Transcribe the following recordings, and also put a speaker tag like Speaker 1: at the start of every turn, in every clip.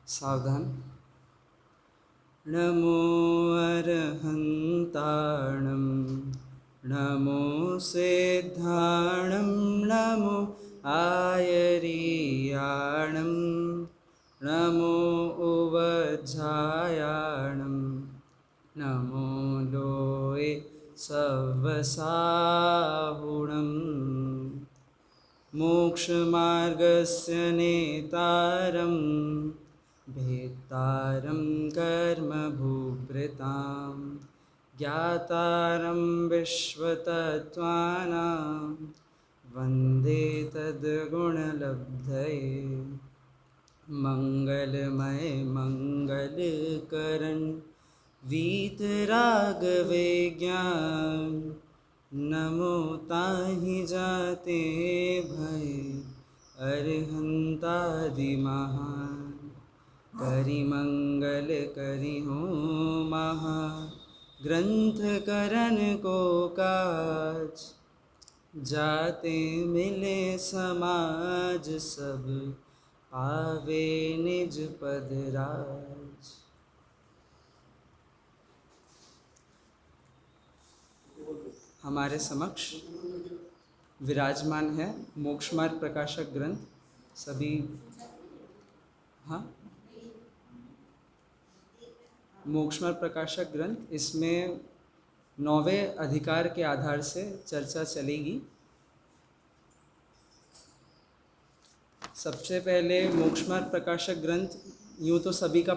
Speaker 1: सावधान। नमो अरहन्ताणं नमो सिद्धाणं नमो आयरीयाणं नमो उवज्झायाणं नमो लोये सवसाहुणं मोक्षमार्गस्य नेतारं भेत्तारं कर्मभूभृतां ज्ञातारं विश्वतत्त्वानां वन्दे तद्गुणलब्धये मंगलमय मंगलकरण वीतरागविज्ञान नमो ताहि जाते भय अरहंतादि महान करि मंगल करि हो महा ग्रंथ करन को काज जाते मिले समाज सब आवे निज पद राज। हमारे समक्ष विराजमान है मोक्ष मार्ग प्रकाशक ग्रंथ। सभी हाँ, मोक्ष मार्ग प्रकाशक ग्रंथ, इसमें 9वें अधिकार के आधार से चर्चा चलेगी। सबसे पहले मोक्ष मार्ग प्रकाशक ग्रंथ यूँ तो सभी का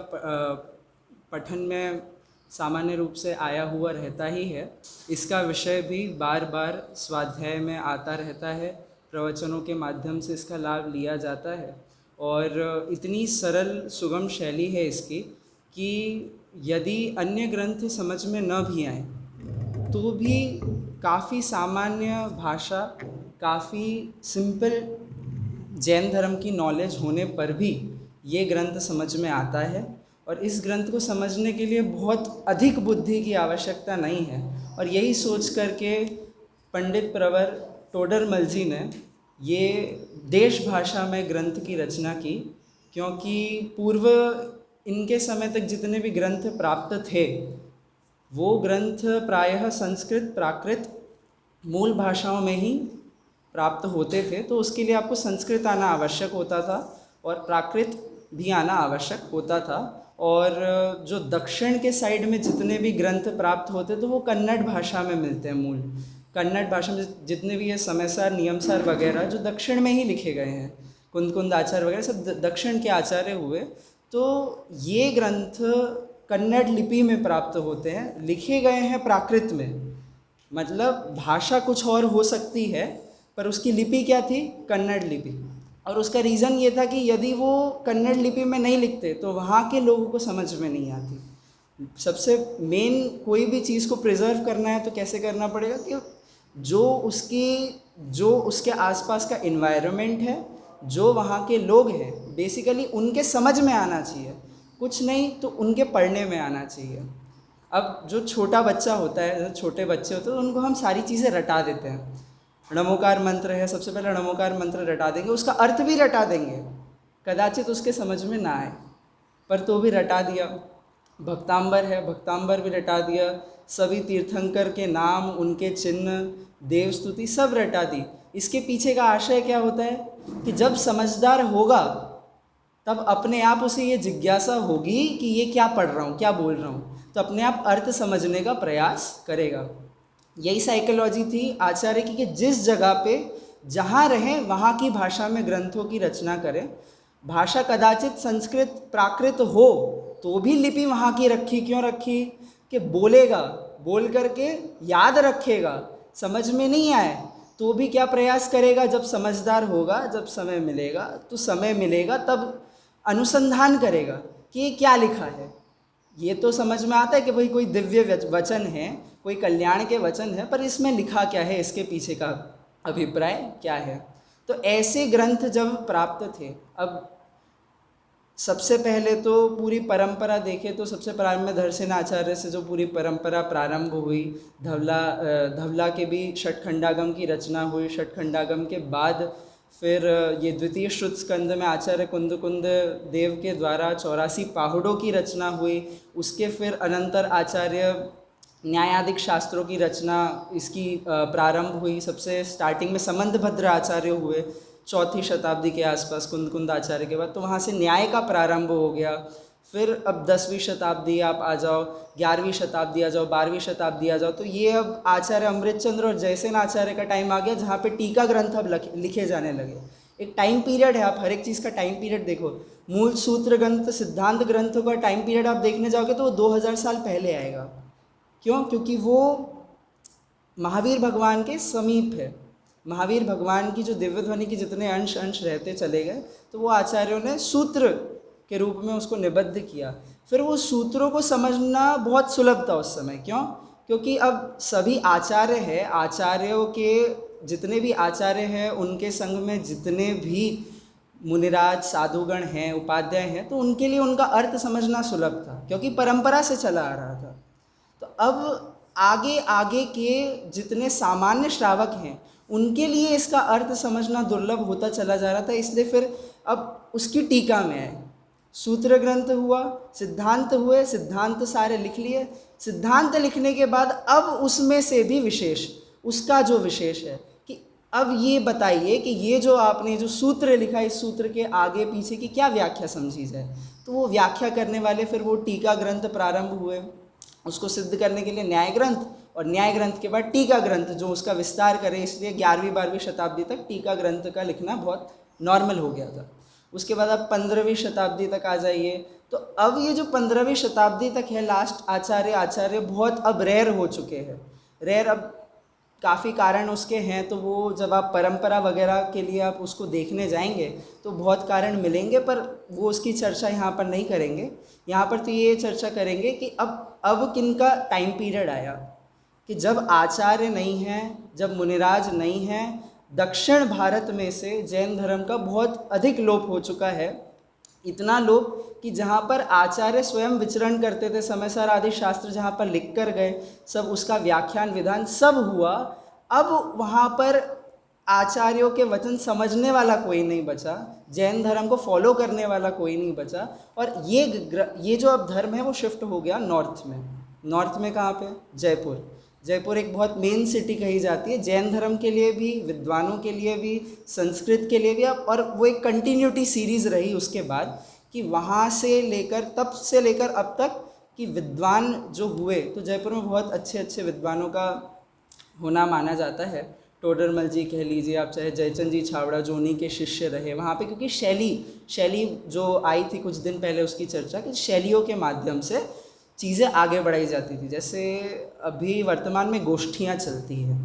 Speaker 1: पठन में सामान्य रूप से आया हुआ रहता ही है। इसका विषय भी बार बार स्वाध्याय में आता रहता है, प्रवचनों के माध्यम से इसका लाभ लिया जाता है और इतनी सरल सुगम शैली है इसकी कि यदि अन्य ग्रंथ समझ में न भी आए तो भी काफ़ी सामान्य भाषा, काफ़ी सिंपल जैन धर्म की नॉलेज होने पर भी ये ग्रंथ समझ में आता है। और इस ग्रंथ को समझने के लिए बहुत अधिक बुद्धि की आवश्यकता नहीं है। और यही सोच करके पंडित प्रवर टोडरमल जी ने ये देश भाषा में ग्रंथ की रचना की, क्योंकि पूर्व इनके समय तक जितने भी ग्रंथ प्राप्त थे वो ग्रंथ प्रायः संस्कृत प्राकृत मूल भाषाओं में ही प्राप्त होते थे। तो उसके लिए आपको संस्कृत आना आवश्यक होता था और प्राकृत भी आना आवश्यक होता था। और जो दक्षिण के साइड में जितने भी ग्रंथ प्राप्त होते तो वो कन्नड़ भाषा में मिलते हैं। मूल कन्नड़ भाषा में जितने भी ये समयसार नियमसार वगैरह जो दक्षिण में ही लिखे गए हैं, कुंद आचार्य वगैरह सब दक्षिण के आचार्य हुए। तो ये ग्रंथ कन्नड़ लिपि में प्राप्त होते हैं, लिखे गए हैं प्राकृत में। मतलब भाषा कुछ और हो सकती है पर उसकी लिपि क्या थी? कन्नड़ लिपि। और उसका रीज़न ये था कि यदि वो कन्नड़ लिपि में नहीं लिखते तो वहाँ के लोगों को समझ में नहीं आती। सबसे मेन कोई भी चीज़ को प्रिजर्व करना है तो कैसे करना पड़ेगा कि जो उसके आसपास का इन्वायरमेंट है, जो वहाँ के लोग हैं, बेसिकली उनके समझ में आना चाहिए, कुछ नहीं तो उनके पढ़ने में आना चाहिए। अब जो छोटा बच्चा होता है, जो छोटे बच्चे होते हैं, तो उनको हम सारी चीज़ें रटा देते हैं। णमोकार मंत्र है, सबसे पहले णमोकार मंत्र रटा देंगे, उसका अर्थ भी रटा देंगे, कदाचित उसके समझ में ना आए पर तो भी रटा दिया। भक्तांबर है, भक्तांबर भी रटा दिया, सभी तीर्थंकर के नाम, उनके चिन्ह, देवस्तुति सब रटा दी। इसके पीछे का आशय क्या होता है कि जब समझदार होगा तब अपने आप उसे ये जिज्ञासा होगी कि ये क्या पढ़ रहा हूँ, क्या बोल रहा हूँ, तो अपने आप अर्थ समझने का प्रयास करेगा। यही साइकोलॉजी थी आचार्य की कि जिस जगह पे जहाँ रहें वहाँ की भाषा में ग्रंथों की रचना करें। भाषा कदाचित संस्कृत प्राकृत हो तो भी लिपि वहाँ की रखी। क्यों रखी? कि बोलेगा, बोल करके याद रखेगा, समझ में नहीं आए तो भी क्या प्रयास करेगा, जब समझदार होगा, जब समय मिलेगा तो समय मिलेगा तब अनुसंधान करेगा कि ये क्या लिखा है। ये तो समझ में आता है कि भाई कोई दिव्य वचन है, कोई कल्याण के वचन है, पर इसमें लिखा क्या है, इसके पीछे का अभिप्राय क्या है। तो ऐसे ग्रंथ जब प्राप्त थे, अब सबसे पहले तो पूरी परंपरा देखें तो सबसे प्रारंभ में धरसेन आचार्य से जो पूरी परंपरा प्रारंभ हुई, धवला के भी षटखंडागम की रचना हुई। षटखंडागम के बाद फिर ये द्वितीय श्रुत स्कंद में आचार्य कुंद देव के द्वारा 84 पहाड़ों की रचना हुई। उसके फिर अनंतर आचार्य न्यायाधिक शास्त्रों की रचना इसकी प्रारंभ हुई। सबसे स्टार्टिंग में संबंधभद्र आचार्य हुए 4वीं शताब्दी के आसपास कुंद आचार्य के बाद, तो वहाँ से न्याय का प्रारंभ हो गया। फिर अब 10वीं शताब्दी आप आ जाओ, 11वीं शताब्दी आ जाओ, 12वीं शताब्दी आ जाओ, तो ये अब आचार्य अमृतचंद्र और जयसेन आचार्य का टाइम आ गया, जहाँ पे टीका ग्रंथ अब लिखे जाने लगे। एक टाइम पीरियड है, आप हर एक चीज़ का टाइम पीरियड देखो। मूल सूत्र ग्रंथ, सिद्धांत ग्रंथों का टाइम पीरियड आप देखने जाओगे तो वो 2000 साल पहले आएगा। क्यों? क्योंकि वो महावीर भगवान के समीप है। महावीर भगवान की जो दिव्य ध्वनि की जितने अंश अंश रहते चले गए, तो वो आचार्यों ने सूत्र के रूप में उसको निबद्ध किया। फिर वो सूत्रों को समझना बहुत सुलभ था उस समय। क्यों? क्योंकि अब सभी आचार्य हैं, आचार्यों के जितने भी आचार्य हैं, उनके संग में जितने भी मुनिराज साधुगण हैं, उपाध्याय हैं, तो उनके लिए उनका अर्थ समझना सुलभ था, क्योंकि परंपरा से चला आ रहा था। तो अब आगे आगे के जितने सामान्य श्रावक हैं, उनके लिए इसका अर्थ समझना दुर्लभ होता चला जा रहा था। इसलिए फिर अब उसकी टीका में है, सूत्र ग्रंथ हुआ, सिद्धांत हुए, सिद्धांत सारे लिख लिए। सिद्धांत लिखने के बाद अब उसमें से भी विशेष, उसका जो विशेष है कि अब ये बताइए कि ये जो आपने जो सूत्र लिखा, इस सूत्र के आगे पीछे की क्या व्याख्या समझी जाए। तो वो व्याख्या करने वाले फिर वो टीका ग्रंथ प्रारंभ हुए। उसको सिद्ध करने के लिए न्याय ग्रंथ, और न्याय ग्रंथ के बाद टीका ग्रंथ जो उसका विस्तार करे। इसलिए 11वीं-12वीं शताब्दी तक टीका ग्रंथ का लिखना बहुत नॉर्मल हो गया था। उसके बाद अब 15वीं शताब्दी तक आ जाइए, तो अब ये जो 15वीं शताब्दी तक है, लास्ट आचार्य बहुत अब रेयर हो चुके हैं। रेयर अब काफ़ी कारण उसके हैं, तो वो जब आप परंपरा वगैरह के लिए आप उसको देखने जाएंगे तो बहुत कारण मिलेंगे, पर वो उसकी चर्चा यहाँ पर नहीं करेंगे। यहाँ पर तो ये चर्चा करेंगे कि अब किनका टाइम पीरियड आया कि जब आचार्य नहीं हैं, जब मुनिराज नहीं हैं, दक्षिण भारत में से जैन धर्म का बहुत अधिक लोप हो चुका है। इतना लोप कि जहाँ पर आचार्य स्वयं विचरण करते थे, समयसार आदि शास्त्र जहाँ पर लिख कर गए, सब उसका व्याख्यान विधान सब हुआ, अब वहाँ पर आचार्यों के वचन समझने वाला कोई नहीं बचा, जैन धर्म को फॉलो करने वाला कोई नहीं बचा। और ये जो अब धर्म है वो शिफ्ट हो गया नॉर्थ में। नॉर्थ में कहाँ पे? जयपुर। जयपुर एक बहुत मेन सिटी कही जाती है जैन धर्म के लिए भी, विद्वानों के लिए भी, संस्कृत के लिए भी। और वो एक कंटिन्यूटी सीरीज़ रही उसके बाद कि वहाँ से लेकर तब से लेकर अब तक कि विद्वान जो हुए, तो जयपुर में बहुत अच्छे अच्छे विद्वानों का होना माना जाता है। टोडरमल जी कह लीजिए आप, चाहे जयचंद जी छावड़ा जो उन्हीं के शिष्य रहे वहाँ पे, क्योंकि शैली जो आई थी कुछ दिन पहले उसकी चर्चा, कि शैलियों के माध्यम से चीज़ें आगे बढ़ाई जाती थी। जैसे अभी वर्तमान में गोष्ठियाँ चलती हैं,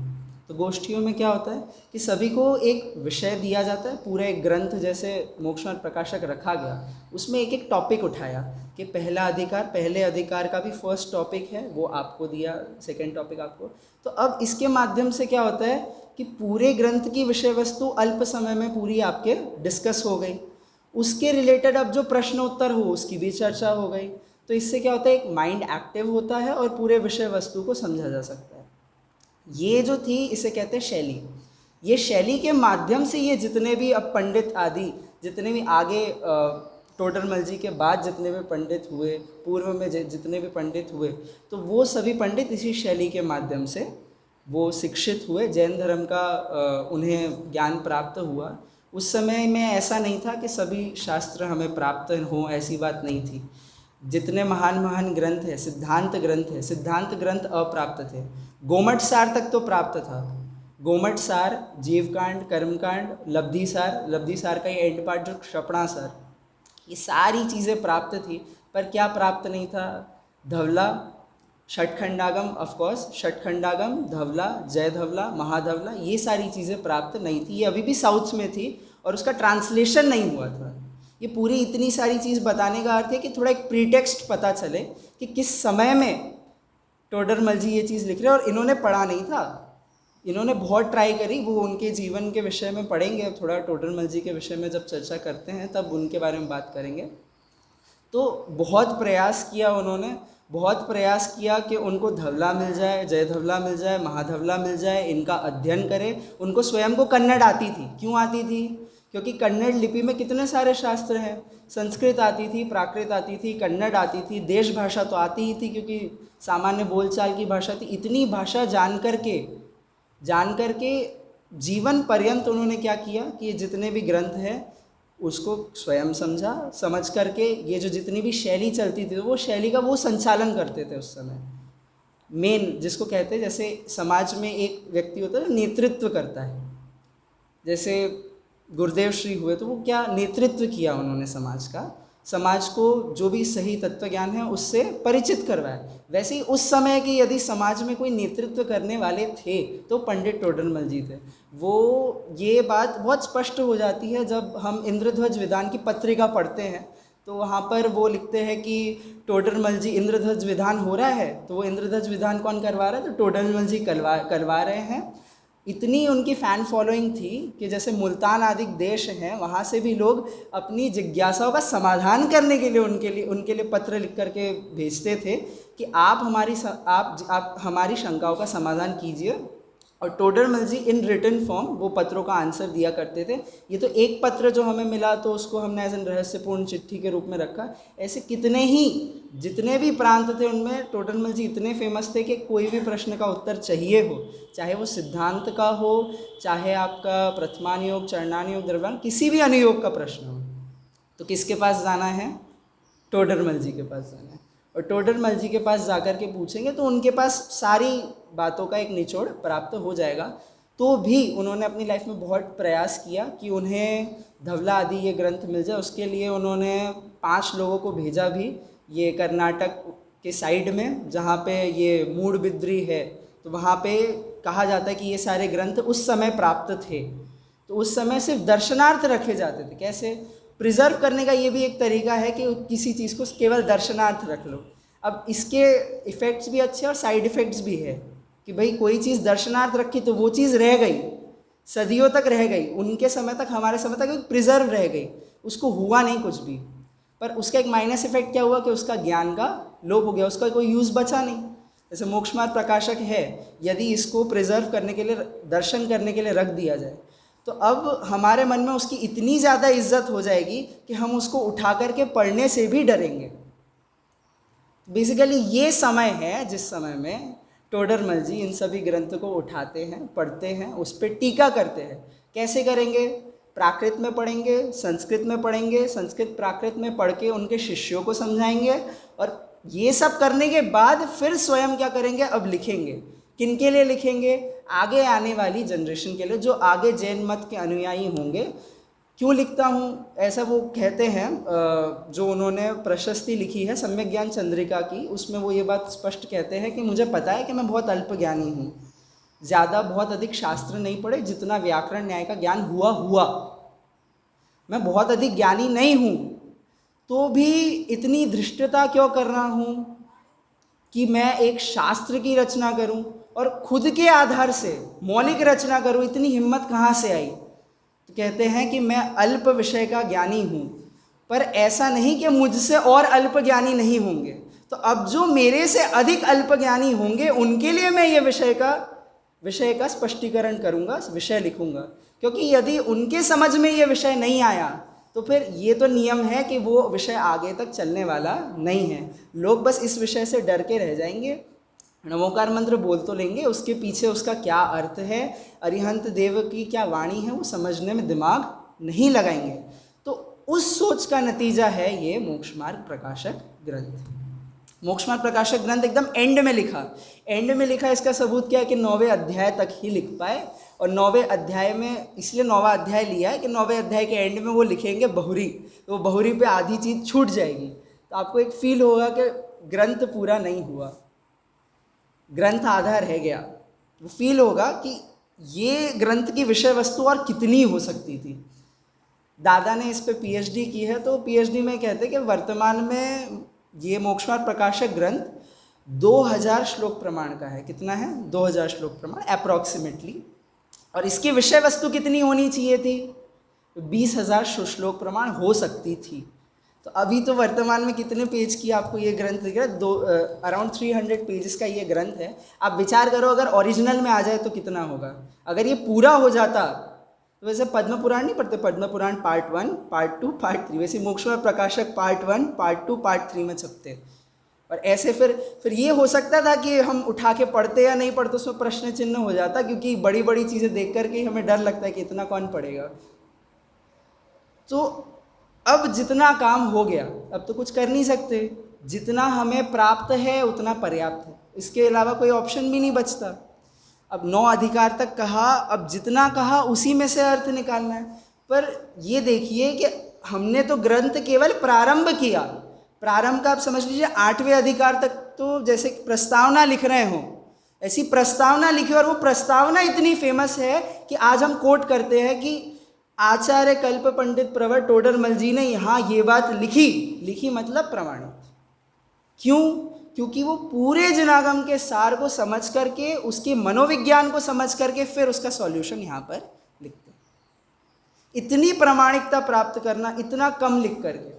Speaker 1: तो गोष्ठियों में क्या होता है कि सभी को एक विषय दिया जाता है, पूरा एक ग्रंथ जैसे मोक्षमार्ग प्रकाशक रखा गया, उसमें एक एक टॉपिक उठाया कि पहला अधिकार, पहले अधिकार का भी फर्स्ट टॉपिक है वो आपको दिया, सेकंड टॉपिक आपको। तो अब इसके माध्यम से क्या होता है कि पूरे ग्रंथ की विषय वस्तु अल्प समय में पूरी आपके डिस्कस हो गई, उसके रिलेटेड अब जो प्रश्न उत्तर हो उसकी भी चर्चा हो गई। तो इससे क्या होता है, एक माइंड एक्टिव होता है और पूरे विषय वस्तु को समझा जा सकता है। ये जो थी इसे कहते हैं शैली। ये शैली के माध्यम से ये जितने भी अब पंडित आदि, जितने भी आगे टोडरमल जी के बाद जितने भी पंडित हुए, पूर्व में जितने भी पंडित हुए, तो वो सभी पंडित इसी शैली के माध्यम से वो शिक्षित हुए, जैन धर्म का उन्हें ज्ञान प्राप्त हुआ। उस समय में ऐसा नहीं था कि सभी शास्त्र हमें प्राप्त हों, ऐसी बात नहीं थी। जितने महान महान ग्रंथ है, सिद्धांत ग्रंथ है, सिद्धांत ग्रंथ अप्राप्त थे। गोमठ सार तक तो प्राप्त था। गोमठ सार, जीवकांड, कर्मकांड, लब्धि सार का ये एंड पार्ट जो क्षपणा सार, ये सारी चीज़ें प्राप्त थी। पर क्या प्राप्त नहीं था? धवला, षटखंडागम, ऑफकोर्स षटखंडागम, धवला, जय धवला, महाधवला, ये सारी चीज़ें प्राप्त नहीं थी। ये अभी भी साउथ में थी और उसका ट्रांसलेशन नहीं हुआ था। ये पूरी इतनी सारी चीज़ बताने का अर्थ है कि थोड़ा एक प्रीटेक्स्ट पता चले कि किस समय में टोडरमल जी ये चीज़ लिख रहे हैं। और इन्होंने पढ़ा नहीं था, इन्होंने बहुत ट्राई करी। वो उनके जीवन के विषय में पढ़ेंगे, अब थोड़ा टोडरमल जी के विषय में जब चर्चा करते हैं तब उनके बारे में बात करेंगे। तो बहुत प्रयास किया उन्होंने, बहुत प्रयास किया कि उनको धवला मिल जाए, जय धवला मिल जाए, महाधवला मिल जाए, इनका अध्ययन करें। उनको स्वयं को कन्नड़ आती थी। क्यों आती थी? क्योंकि कन्नड़ लिपि में कितने सारे शास्त्र हैं। संस्कृत आती थी, प्राकृत आती थी, कन्नड़ आती थी, देश भाषा तो आती ही थी क्योंकि सामान्य बोलचाल की भाषा थी। इतनी भाषा जान करके जीवन पर्यंत उन्होंने क्या किया कि ये जितने भी ग्रंथ हैं उसको स्वयं समझ करके ये जो जितनी भी शैली चलती थी वो शैली का वो संचालन करते थे उस समय। मेन जिसको कहते हैं, जैसे समाज में एक व्यक्ति होता है नेतृत्व करता है, जैसे गुरुदेव श्री हुए तो वो क्या नेतृत्व किया उन्होंने समाज को जो भी सही तत्व ज्ञान है उससे परिचित करवाया। वैसे ही उस समय की यदि समाज में कोई नेतृत्व करने वाले थे तो पंडित टोडरमल जी थे। वो ये बात बहुत स्पष्ट हो जाती है जब हम इंद्रध्वज विधान की पत्रिका पढ़ते हैं तो वहाँ पर वो लिखते हैं कि टोडरमल जी इंद्रध्वज विधान हो रहा है, तो वो इंद्रध्वज विधान कौन करवा रहा है? तो टोडरमल जी करवा रहे हैं। इतनी उनकी फ़ैन फॉलोइंग थी कि जैसे मुल्तान आदि देश हैं वहाँ से भी लोग अपनी जिज्ञासाओं का समाधान करने के लिए उनके लिए पत्र लिख करके भेजते थे कि आप हमारी शंकाओं का समाधान कीजिए। और टोडरमल जी इन रिटन फॉर्म वो पत्रों का आंसर दिया करते थे। ये तो एक पत्र जो हमें मिला तो उसको हमने एज एन रहस्यपूर्ण चिट्ठी के रूप में रखा। ऐसे जितने भी प्रांत थे उनमें टोडरमल जी इतने फेमस थे कि कोई भी प्रश्न का उत्तर चाहिए हो, चाहे वो सिद्धांत का हो, चाहे आपका प्रथमानुयोग, चरणानुयोग, द्रव्यानुयोग, किसी भी अनुयोग का प्रश्न हो, तो किसके पास जाना है? टोडरमल जी के पास जाना है। और टोडरमल जी के पास जाकर के पूछेंगे तो उनके पास सारी बातों का एक निचोड़ प्राप्त हो जाएगा। तो भी उन्होंने अपनी लाइफ में बहुत प्रयास किया कि उन्हें धवला आदि ये ग्रंथ मिल जाए। उसके लिए उन्होंने 5 लोगों को भेजा भी, ये कर्नाटक के साइड में जहाँ पे ये मूडबिद्री है, तो वहाँ पे कहा जाता है कि ये सारे ग्रंथ उस समय प्राप्त थे। तो उस समय सिर्फ दर्शनार्थ रखे जाते थे। कैसे प्रिजर्व करने का ये भी एक तरीका है कि किसी चीज़ को केवल दर्शनार्थ रख लो। अब इसके इफ़ेक्ट्स भी अच्छे और साइड इफ़ेक्ट्स भी है कि भाई कोई चीज़ दर्शनार्थ रखी तो वो चीज़ रह गई, सदियों तक रह गई, उनके समय तक हमारे समय तक एक प्रिजर्व रह गई, उसको हुआ नहीं कुछ भी। पर उसका एक माइनस इफेक्ट क्या हुआ कि उसका ज्ञान का लोप हो गया, उसका कोई यूज़ बचा नहीं। जैसे मोक्ष मार्ग प्रकाशक है, यदि इसको प्रिजर्व करने के लिए, दर्शन करने के लिए रख दिया जाए तो अब हमारे मन में उसकी इतनी ज़्यादा इज्जत हो जाएगी कि हम उसको उठा करके पढ़ने से भी डरेंगे। बेसिकली ये समय है जिस समय में टोडरमल जी इन सभी ग्रंथों को उठाते हैं, पढ़ते हैं, उस पर टीका करते हैं। कैसे करेंगे? प्राकृत में पढ़ेंगे, संस्कृत में पढ़ेंगे, संस्कृत प्राकृत में पढ़ के उनके शिष्यों को समझाएंगे और ये सब करने के बाद फिर स्वयं क्या करेंगे? अब लिखेंगे। किनके लिए लिखेंगे? आगे आने वाली जनरेशन के लिए, जो आगे जैन मत के अनुयायी होंगे। क्यों लिखता हूँ ऐसा? वो कहते हैं, जो उन्होंने प्रशस्ति लिखी है सम्यक ज्ञान चंद्रिका की, उसमें वो ये बात स्पष्ट कहते हैं कि मुझे पता है कि मैं बहुत अल्पज्ञानी हूँ, ज़्यादा बहुत अधिक शास्त्र नहीं पढ़े, जितना व्याकरण न्याय का ज्ञान हुआ मैं बहुत अधिक ज्ञानी नहीं हूँ, तो भी इतनी धृष्टता क्यों कर रहा हूँ कि मैं एक शास्त्र की रचना करूँ और खुद के आधार से मौलिक रचना करूँ? इतनी हिम्मत कहाँ से आई? तो कहते हैं कि मैं अल्प विषय का ज्ञानी हूँ, पर ऐसा नहीं कि मुझसे और अल्प ज्ञानी नहीं होंगे। तो अब जो मेरे से अधिक अल्प ज्ञानी होंगे उनके लिए मैं ये विषय का स्पष्टीकरण करूँगा, विषय लिखूँगा। क्योंकि यदि उनके समझ में ये विषय नहीं आया तो फिर ये तो नियम है कि वो विषय आगे तक चलने वाला नहीं है। लोग बस इस विषय से डर के रह जाएंगे, नमोकार मंत्र बोल तो लेंगे, उसके पीछे उसका क्या अर्थ है, अरिहंत देव की क्या वाणी है, वो समझने में दिमाग नहीं लगाएंगे। तो उस सोच का नतीजा है ये मोक्ष मार्ग प्रकाशक ग्रंथ। मोक्ष मार्ग प्रकाशक ग्रंथ एकदम एंड में लिखा। इसका सबूत क्या है कि 9वें अध्याय तक ही लिख पाए। और 9वें अध्याय में इसलिए 9वां अध्याय लिया है कि 9वें अध्याय के एंड में वो लिखेंगे बहुरी, तो वो बहुरी पे आधी चीज़ छूट जाएगी। तो आपको एक फील होगा कि ग्रंथ पूरा नहीं हुआ, ग्रंथ आधा रह गया। वो फील होगा कि ये ग्रंथ की विषय वस्तु और कितनी हो सकती थी। दादा ने इस पे पीएचडी की है, तो पीएचडी में कहते हैं कि वर्तमान में ये मोक्ष मार्ग प्रकाशक ग्रंथ 2000 श्लोक प्रमाण का है। कितना है? 2000 श्लोक प्रमाण अप्रॉक्सीमेटली। और इसकी विषय वस्तु कितनी होनी चाहिए थी? 20,000 श्लोक प्रमाण हो सकती थी। तो अभी तो वर्तमान में कितने पेज की आपको ये ग्रंथ दिख रहा है? अराउंड 300 पेजेस का ये ग्रंथ है। आप विचार करो अगर ओरिजिनल में आ जाए तो कितना होगा। अगर ये पूरा हो जाता तो वैसे पद्म पुराण नहीं पढ़ते, Padma Purana part 1, part 2, part 3, वैसे मोक्षमार्ग प्रकाशक पार्ट 1, पार्ट 2, पार्ट 3 में छपते। और ऐसे फिर ये हो सकता था कि हम उठा के पढ़ते या नहीं पढ़ते, उसमें प्रश्न चिन्ह हो जाता, क्योंकि बड़ी बड़ी चीज़ें देख करके हमें डर लगता है कि इतना कौन पढ़ेगा। तो अब जितना काम हो गया, अब तो कुछ कर नहीं सकते, जितना हमें प्राप्त है उतना पर्याप्त है, इसके अलावा कोई ऑप्शन भी नहीं बचता। अब 9 अधिकार तक कहा, अब जितना कहा उसी में से अर्थ निकालना है। पर ये देखिए कि हमने तो ग्रंथ केवल प्रारंभ किया, प्रारंभ का आप समझ लीजिए 8वें अधिकार तक तो जैसे प्रस्तावना लिख रहे हो, ऐसी प्रस्तावना लिखी, और वो प्रस्तावना इतनी फेमस है कि आज हम कोट करते हैं कि आचार्य कल्प पंडित प्रवर टोडरमल जी ने यहाँ ये बात लिखी मतलब प्रमाणित। क्यों? क्योंकि वो पूरे जिनागम के सार को समझ करके, उसके मनोविज्ञान को समझ करके फिर उसका सॉल्यूशन यहाँ पर लिखते हैं। इतनी प्रामाणिकता प्राप्त करना इतना कम लिख करके,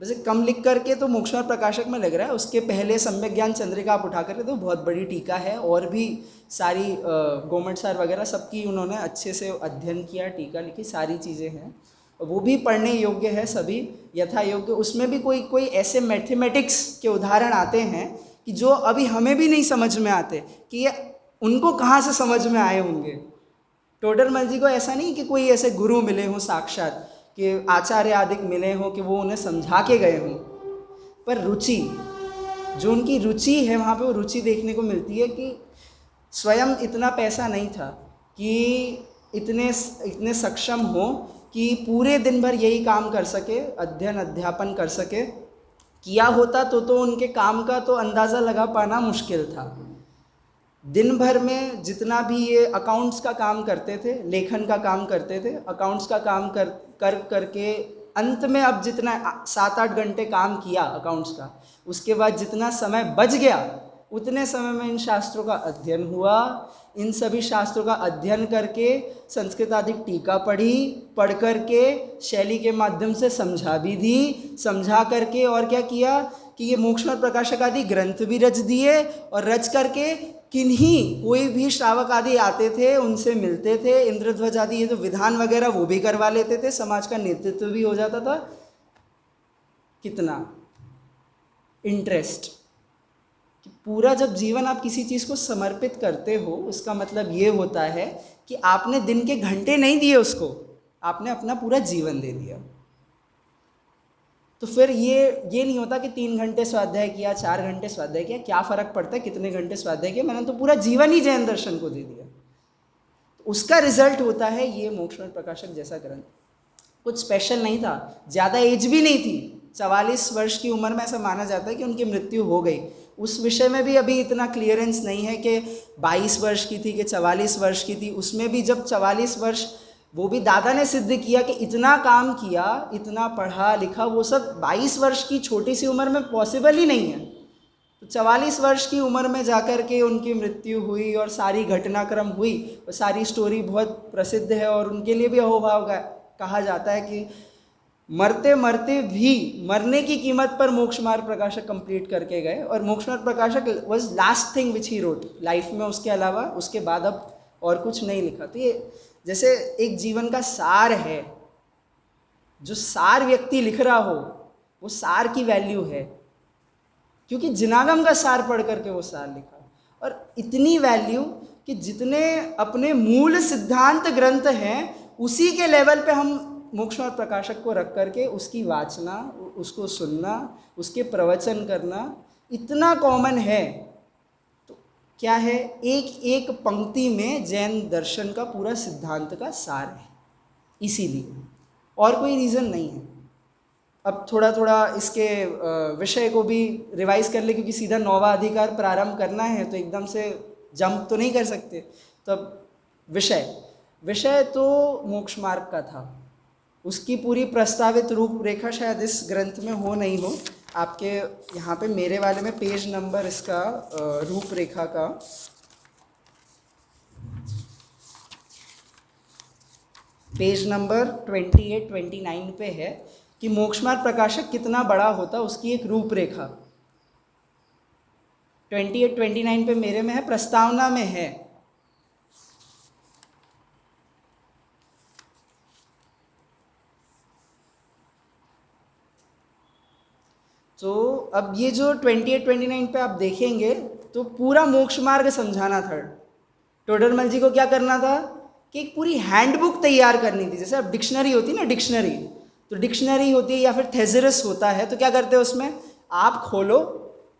Speaker 1: वैसे कम लिख करके तो मोक्षमार्ग प्रकाशक में लग रहा है, उसके पहले सम्यक ज्ञान चंद्रिका आप उठा करके तो बहुत बड़ी टीका है, और भी सारी गोमट सार वगैरह सबकी उन्होंने अच्छे से अध्ययन किया, टीका लिखी, सारी चीज़ें हैं, वो भी पढ़ने योग्य है, सभी यथा योग्य। उसमें भी कोई ऐसे मैथमेटिक्स के उदाहरण आते हैं कि जो अभी हमें भी नहीं समझ में आते कि ये उनको कहाँ से समझ में आए होंगे। टोडरमल जी को ऐसा नहीं कि कोई ऐसे गुरु मिले हों साक्षात, कि आचार्य आदि मिले हों कि वो उन्हें समझा के गए हों, पर रुचि, जो उनकी रुचि है वहाँ पे वो रुचि देखने को मिलती है कि स्वयं इतना पैसा नहीं था कि इतने सक्षम हो कि पूरे दिन भर यही काम कर सके, अध्ययन अध्यापन कर सके। किया होता तो उनके काम का तो अंदाज़ा लगा पाना मुश्किल था। दिन भर में जितना भी ये अकाउंट्स का काम करते थे, लेखन का काम करते थे, अकाउंट्स का काम करके अंत में अब जितना 7-8 घंटे काम किया अकाउंट्स का, उसके बाद जितना समय बच गया उतने समय में इन शास्त्रों का अध्ययन हुआ। इन सभी शास्त्रों का अध्ययन करके संस्कृत आदि टीका पढ़ करके शैली के माध्यम से समझा भी दी, समझा करके और क्या किया कि ये मोक्षमार्ग प्रकाशक आदि ग्रंथ भी रच दिए, और रच करके किन्हीं कोई भी श्रावक आदि आते थे उनसे मिलते थे, इंद्रध्वज आदि ये जो विधान वगैरह वो भी करवा लेते थे, समाज का नेतृत्व भी हो जाता था। कितना इंटरेस्ट कि पूरा जब जीवन आप किसी चीज़ को समर्पित करते हो, उसका मतलब ये होता है कि आपने दिन के घंटे नहीं दिए उसको, आपने अपना पूरा जीवन दे दिया। तो फिर ये नहीं होता कि 3 घंटे स्वाध्याय किया, 4 घंटे स्वाध्याय किया, क्या फ़र्क पड़ता है कितने घंटे स्वाध्याय किया, मैंने तो पूरा जीवन ही जैन दर्शन को दे दिया। तो उसका रिजल्ट होता है ये मोक्षमार्ग प्रकाशक जैसा ग्रंथ। कुछ स्पेशल नहीं था, ज़्यादा एज भी नहीं थी, 44 वर्ष की उम्र में ऐसा माना जाता है कि उनकी मृत्यु हो गई। उस विषय में भी अभी इतना क्लियरेंस नहीं है कि 22 वर्ष की थी कि 44 वर्ष की थी। उसमें भी जब 44 वर्ष, वो भी दादा ने सिद्ध किया कि इतना काम किया, इतना पढ़ा लिखा, वो सब 22 वर्ष की छोटी सी उम्र में पॉसिबल ही नहीं है। तो 44 वर्ष की उम्र में जाकर के उनकी मृत्यु हुई और सारी घटनाक्रम हुई, और सारी स्टोरी बहुत प्रसिद्ध है, और उनके लिए भी अहोभाव कहा जाता है कि मरते मरते भी मरने की कीमत पर मोक्षमार्ग प्रकाशक कंप्लीट करके गए, और मोक्षमार्ग प्रकाशक was last thing which he wrote life में, उसके अलावा उसके बाद अब और कुछ नहीं लिखा। तो ये जैसे एक जीवन का सार है, जो सार व्यक्ति लिख रहा हो वो सार की वैल्यू है, क्योंकि जिनागम का सार पढ़ करके वो सार लिखा, और इतनी वैल्यू कि जितने अपने मूल सिद्धांत ग्रंथ हैं उसी के लेवल पे हम मोक्षमार्ग प्रकाशक को रख करके उसकी वाचना, उसको सुनना, उसके प्रवचन करना इतना कॉमन है। तो क्या है, एक एक पंक्ति में जैन दर्शन का पूरा सिद्धांत का सार है, इसीलिए और कोई रीज़न नहीं है। अब थोड़ा थोड़ा इसके विषय को भी रिवाइज कर ले, क्योंकि सीधा 9वां अधिकार प्रारंभ करना है तो एकदम से जंप तो नहीं कर सकते। तो अब विषय तो मोक्ष मार्ग का था, उसकी पूरी प्रस्तावित रूपरेखा शायद इस ग्रंथ में हो नहीं हो। आपके यहाँ पे मेरे वाले में पेज नंबर इसका रूपरेखा का पेज नंबर 28-29 पे है कि मोक्ष मार्ग प्रकाशक कितना बड़ा होता, उसकी एक रूपरेखा 28-29 पे मेरे में है, प्रस्तावना में है। तो अब ये जो 28-29 पे आप देखेंगे तो पूरा मोक्ष मार्ग समझाना था। टोडरमल जी को क्या करना था कि एक पूरी हैंडबुक तैयार करनी थी। जैसे अब डिक्शनरी होती है ना, डिक्शनरी, तो डिक्शनरी होती है या फिर थेसरस होता है, तो क्या करते हैं उसमें आप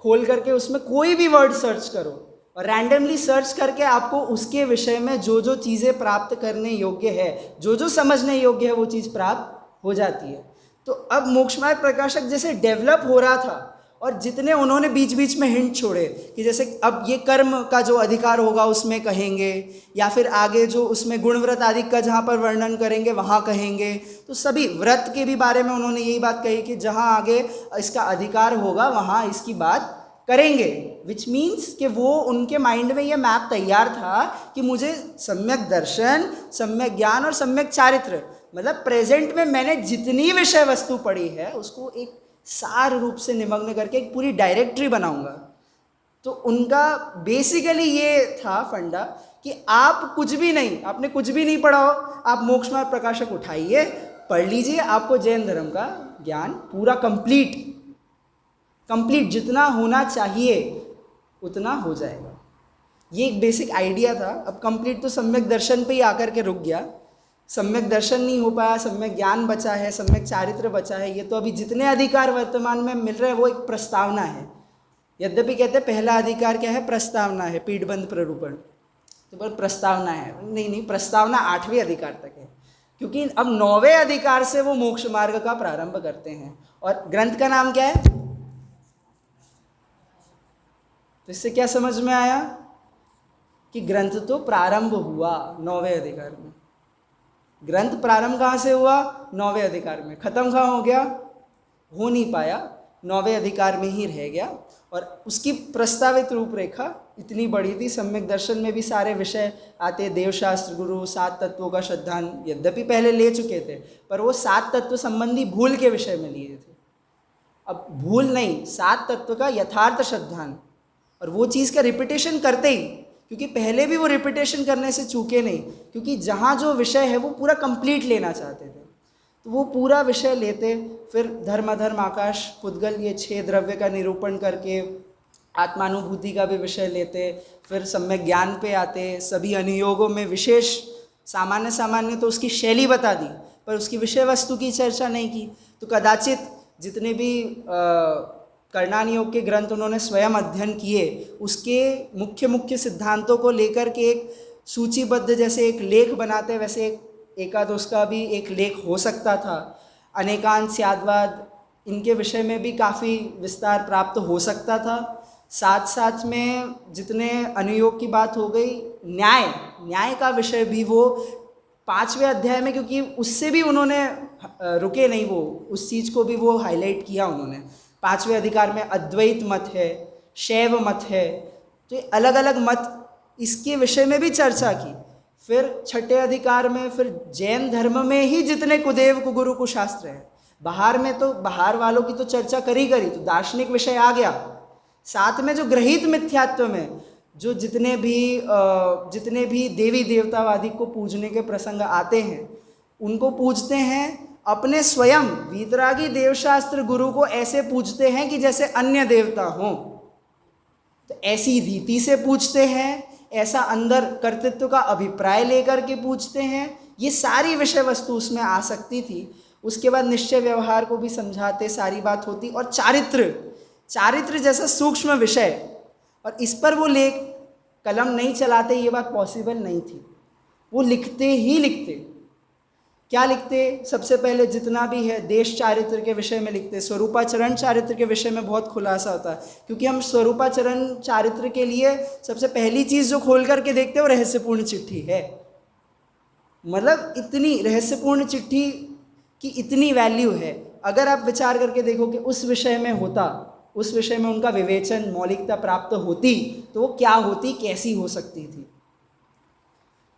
Speaker 1: खोल करके उसमें कोई भी वर्ड सर्च करो और रैंडमली सर्च करके आपको उसके विषय में जो जो चीज़ें प्राप्त करने योग्य है, जो जो समझने योग्य है, वो चीज़ प्राप्त हो जाती है। तो अब मोक्ष मार्ग प्रकाशक जैसे डेवलप हो रहा था और जितने उन्होंने बीच बीच में हिंट छोड़े कि जैसे अब ये कर्म का जो अधिकार होगा उसमें कहेंगे, या फिर आगे जो उसमें गुण व्रत आदि का जहाँ पर वर्णन करेंगे वहाँ कहेंगे, तो सभी व्रत के भी बारे में उन्होंने यही बात कही कि जहाँ आगे इसका अधिकार होगा वहाँ इसकी बात करेंगे। विच मीन्स कि वो उनके माइंड में ये मैप तैयार था कि मुझे सम्यक दर्शन, सम्यक ज्ञान और सम्यक चारित्र, मतलब प्रेजेंट में मैंने जितनी विषय वस्तु पढ़ी है उसको एक सार रूप से निमग्न करके एक पूरी डायरेक्टरी बनाऊंगा। तो उनका बेसिकली ये था फंडा कि आप कुछ भी नहीं, आपने कुछ भी नहीं पढ़ा हो, आप मोक्ष मार्ग प्रकाशक उठाइए, पढ़ लीजिए, आपको जैन धर्म का ज्ञान पूरा कंप्लीट जितना होना चाहिए उतना हो जाएगा। ये एक बेसिक आइडिया था। अब कंप्लीट तो सम्यक दर्शन पे ही आकर के रुक गया। सम्यक दर्शन नहीं हो पाया, सम्यक ज्ञान बचा है, सम्यक चारित्र बचा है। ये तो अभी जितने अधिकार वर्तमान में मिल रहे हैं वो एक प्रस्तावना है। यद्यपि कहते हैं पहला अधिकार क्या है, प्रस्तावना है, पीठबंध प्ररूपण, तो पर प्रस्तावना है, नहीं, प्रस्तावना 8वें अधिकार तक है, क्योंकि अब 9वें अधिकार से वो मोक्ष मार्ग का प्रारंभ करते हैं। और ग्रंथ का नाम क्या है? तो इससे क्या समझ में आया कि ग्रंथ तो प्रारंभ हुआ 9वें अधिकार में। ग्रंथ प्रारंभ कहाँ से हुआ? 9वें अधिकार में। खत्म कहाँ हो गया? हो नहीं पाया, 9वें अधिकार में ही रह गया। और उसकी प्रस्तावित रूपरेखा इतनी बड़ी थी। सम्यक दर्शन में भी सारे विषय आते, देवशास्त्र, गुरु, 7 तत्वों का श्रद्धान यद्यपि पहले ले चुके थे, पर वो 7 तत्व संबंधी भूल के विषय में लिए थे। अब भूल नहीं, 7 तत्व का यथार्थ श्रद्धान, और वो चीज़ का रिपीटेशन करते ही, क्योंकि पहले भी वो रिपीटेशन करने से चूके नहीं, क्योंकि जहाँ जो विषय है वो पूरा कंप्लीट लेना चाहते थे, तो वो पूरा विषय लेते। फिर धर्म अधर्म आकाश पुद्गल, ये 6 द्रव्य का निरूपण करके आत्मानुभूति का भी विषय लेते। फिर सम्यक ज्ञान पे आते, सभी अनुयोगों में विशेष, सामान्य तो उसकी शैली बता दी, पर उसकी विषय वस्तु की चर्चा नहीं की। तो कदाचित जितने भी कर्णान योग के ग्रंथ उन्होंने स्वयं अध्ययन किए, उसके मुख्य सिद्धांतों को लेकर के एक सूचीबद्ध जैसे एक लेख बनाते, वैसे एकाद उसका भी एक लेख हो सकता था। अनेकांत स्याद्वाद, इनके विषय में भी काफ़ी विस्तार प्राप्त हो सकता था। साथ में जितने अनुयोग की बात हो गई, न्याय का विषय भी वो 5वें अध्याय में, क्योंकि उससे भी उन्होंने रुके नहीं, वो उस चीज़ को भी वो हाईलाइट किया उन्होंने। 5वें अधिकार में अद्वैत मत है, शैव मत है, तो ये अलग अलग मत, इसके विषय में भी चर्चा की। फिर 6ठे अधिकार में फिर जैन धर्म में ही जितने कुदेव कुगुरु कुशास्त्र है, बाहर में तो बाहर वालों की तो चर्चा करी, तो दार्शनिक विषय आ गया। साथ में जो ग्रहित मिथ्यात्व में जो जितने भी देवी देवतावादी को पूजने के प्रसंग आते हैं, उनको पूजते हैं अपने स्वयं वीतरागी देवशास्त्र गुरु को ऐसे पूजते हैं कि जैसे अन्य देवता हों, तो ऐसी रीति से पूजते हैं, ऐसा अंदर कर्तृत्व का अभिप्राय लेकर के पूजते हैं। ये सारी विषय वस्तु उसमें आ सकती थी। उसके बाद निश्चय व्यवहार को भी समझाते, सारी बात होती। और चारित्र जैसा सूक्ष्म विषय, और इस पर वो लेख कलम नहीं चलाते, ये बात पॉसिबल नहीं थी। वो लिखते ही लिखते। क्या लिखते? सबसे पहले जितना भी है देश चारित्र के विषय में लिखते। स्वरूपाचरण चारित्र के विषय में बहुत खुलासा होता है, क्योंकि हम स्वरूपाचरण चारित्र के लिए सबसे पहली चीज़ जो खोल करके देखते हैं वो रहस्यपूर्ण चिट्ठी है। मतलब इतनी रहस्यपूर्ण चिट्ठी की इतनी वैल्यू है। अगर आप विचार करके देखो कि उस विषय में होता, उस विषय में उनका विवेचन, मौलिकता प्राप्त होती, तो वो क्या होती, कैसी हो सकती थी।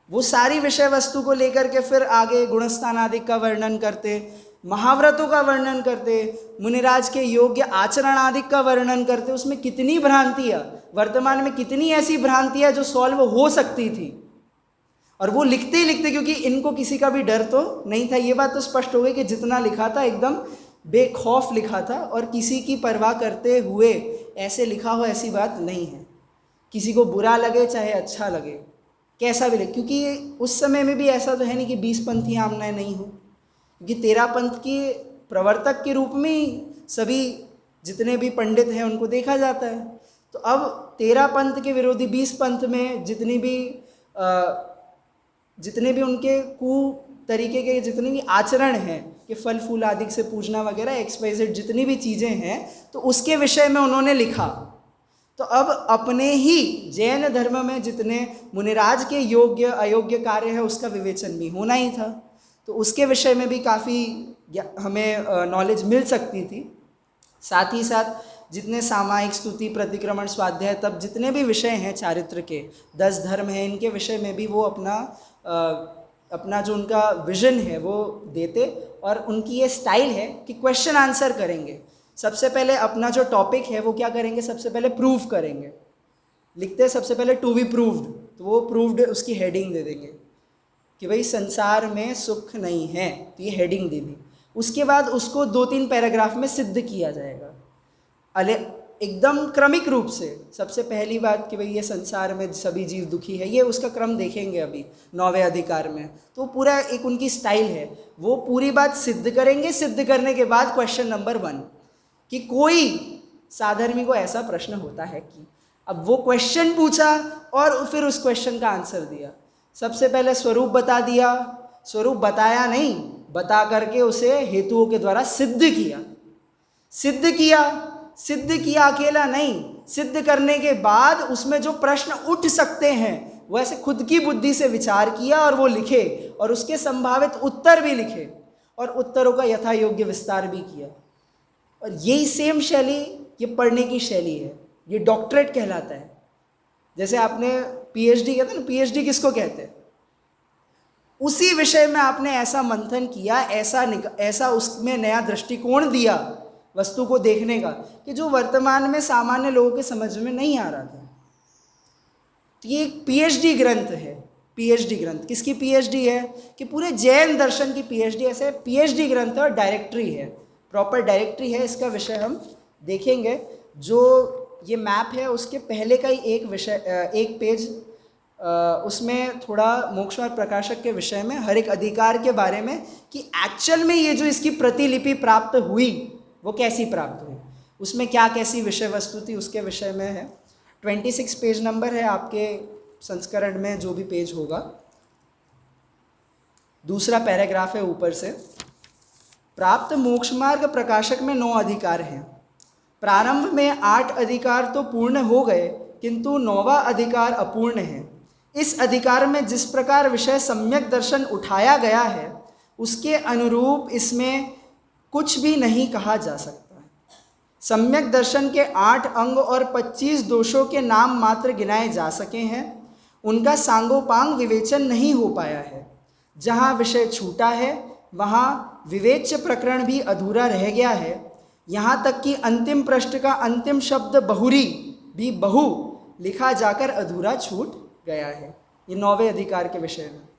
Speaker 1: वो सारी विषय वस्तु को लेकर के फिर आगे गुणस्थान आदि का वर्णन करते। महाव्रतों का वर्णन करते, मुनिराज के योग्य आचरण आदि का वर्णन करते। उसमें कितनी भ्रांतियाँ, वर्तमान में कितनी ऐसी भ्रांतियाँ जो सॉल्व हो सकती थी, और वो लिखते ही लिखते, क्योंकि इनको किसी का भी डर तो नहीं था। ये बात तो स्पष्ट हो गई कि जितना लिखा था एकदम बेखौफ लिखा था, और किसी की परवाह करते हुए ऐसे लिखा हो, ऐसी बात नहीं है। किसी को बुरा लगे चाहे अच्छा लगे, कैसा भी लगे, क्योंकि उस समय में भी ऐसा तो है नहीं कि 20 पंथी आमनाएं नहीं हो, क्योंकि 13 पंथ के प्रवर्तक के रूप में सभी जितने भी पंडित हैं उनको देखा जाता है। तो अब 13 पंथ के विरोधी 20 पंथ में जितने भी उनके तरीके के जितने भी आचरण हैं कि फल फूल आदि से पूजना वगैरह XYZ जितनी भी चीज़ें हैं, तो उसके विषय में उन्होंने लिखा। तो अब अपने ही जैन धर्म में जितने मुनिराज के योग्य अयोग्य कार्य है उसका विवेचन भी होना ही था, तो उसके विषय में भी काफ़ी हमें नॉलेज मिल सकती थी। साथ ही साथ जितने सामायिक स्तुति प्रतिक्रमण स्वाध्याय तब जितने भी विषय हैं चारित्र के 10 धर्म हैं, इनके विषय में भी वो अपना जो उनका विजन है वो देते। और उनकी ये स्टाइल है कि क्वेश्चन आंसर करेंगे। सबसे पहले अपना जो टॉपिक है वो क्या करेंगे, सबसे पहले प्रूव करेंगे। लिखते हैं सबसे पहले टू बी प्रूव्ड, तो वो प्रूव्ड उसकी हेडिंग दे देंगे कि भाई संसार में सुख नहीं है, तो ये हेडिंग दे दी। उसके बाद उसको 2-3 पैराग्राफ में सिद्ध किया जाएगा एकदम क्रमिक रूप से। सबसे पहली बात कि भाई ये संसार में सभी जीव दुखी है, ये उसका क्रम देखेंगे अभी 9वें अधिकार में। तो पूरा एक उनकी स्टाइल है, वो पूरी बात सिद्ध करेंगे। सिद्ध करने के बाद क्वेश्चन नंबर 1 कि कोई साधर्मी को ऐसा प्रश्न होता है कि, अब वो क्वेश्चन पूछा और फिर उस क्वेश्चन का आंसर दिया। सबसे पहले स्वरूप बता दिया, स्वरूप बताया नहीं, बता करके उसे हेतुओं के द्वारा सिद्ध किया अकेला नहीं, सिद्ध करने के बाद उसमें जो प्रश्न उठ सकते हैं वो ऐसे खुद की बुद्धि से विचार किया और वो लिखे, और उसके संभावित उत्तर भी लिखे और उत्तरों का यथा योग्य विस्तार भी किया। और यही सेम शैली ये पढ़ने की शैली है, ये डॉक्टरेट कहलाता है। जैसे आपने PhD कहते हैं ना, PhD किसको कहते हैं? उसी विषय में आपने ऐसा मंथन किया, ऐसा उसमें नया दृष्टिकोण दिया वस्तु को देखने का कि जो वर्तमान में सामान्य लोगों के समझ में नहीं आ रहा था। तो ये एक PhD ग्रंथ है। PhD ग्रंथ किसकी PhD है? कि पूरे जैन दर्शन की PhD ऐसे PhD ग्रंथ और डायरेक्टरी है, प्रॉपर डायरेक्टरी है। इसका विषय हम देखेंगे। जो ये मैप है उसके पहले का ही एक पेज, उसमें थोड़ा मोक्ष मार्ग प्रकाशक के विषय में हर एक अधिकार के बारे में कि एक्चुअल में ये जो इसकी प्रतिलिपि प्राप्त हुई वो कैसी प्राप्त हुई, उसमें क्या कैसी विषय वस्तु थी, उसके विषय में है। 26 पेज नंबर है आपके संस्करण में, जो भी पेज होगा। दूसरा पैराग्राफ है ऊपर से। प्राप्त मोक्ष मार्ग प्रकाशक में 9 अधिकार हैं। प्रारंभ में 8 अधिकार तो पूर्ण हो गए, किंतु 9वां अधिकार अपूर्ण है। इस अधिकार में जिस प्रकार विषय सम्यक दर्शन उठाया गया है उसके अनुरूप इसमें कुछ भी नहीं कहा जा सकता। सम्यक दर्शन के 8 अंग और 25 दोषों के नाम मात्र गिनाए जा सके हैं, उनका सांगोपांग विवेचन नहीं हो पाया है। जहाँ विषय छूटा है वहाँ विवेच्य प्रकरण भी अधूरा रह गया है। यहाँ तक कि अंतिम पृष्ठ का अंतिम शब्द बहुरी भी बहु लिखा जाकर अधूरा छूट गया है। ये 9वें अधिकार के विषय में।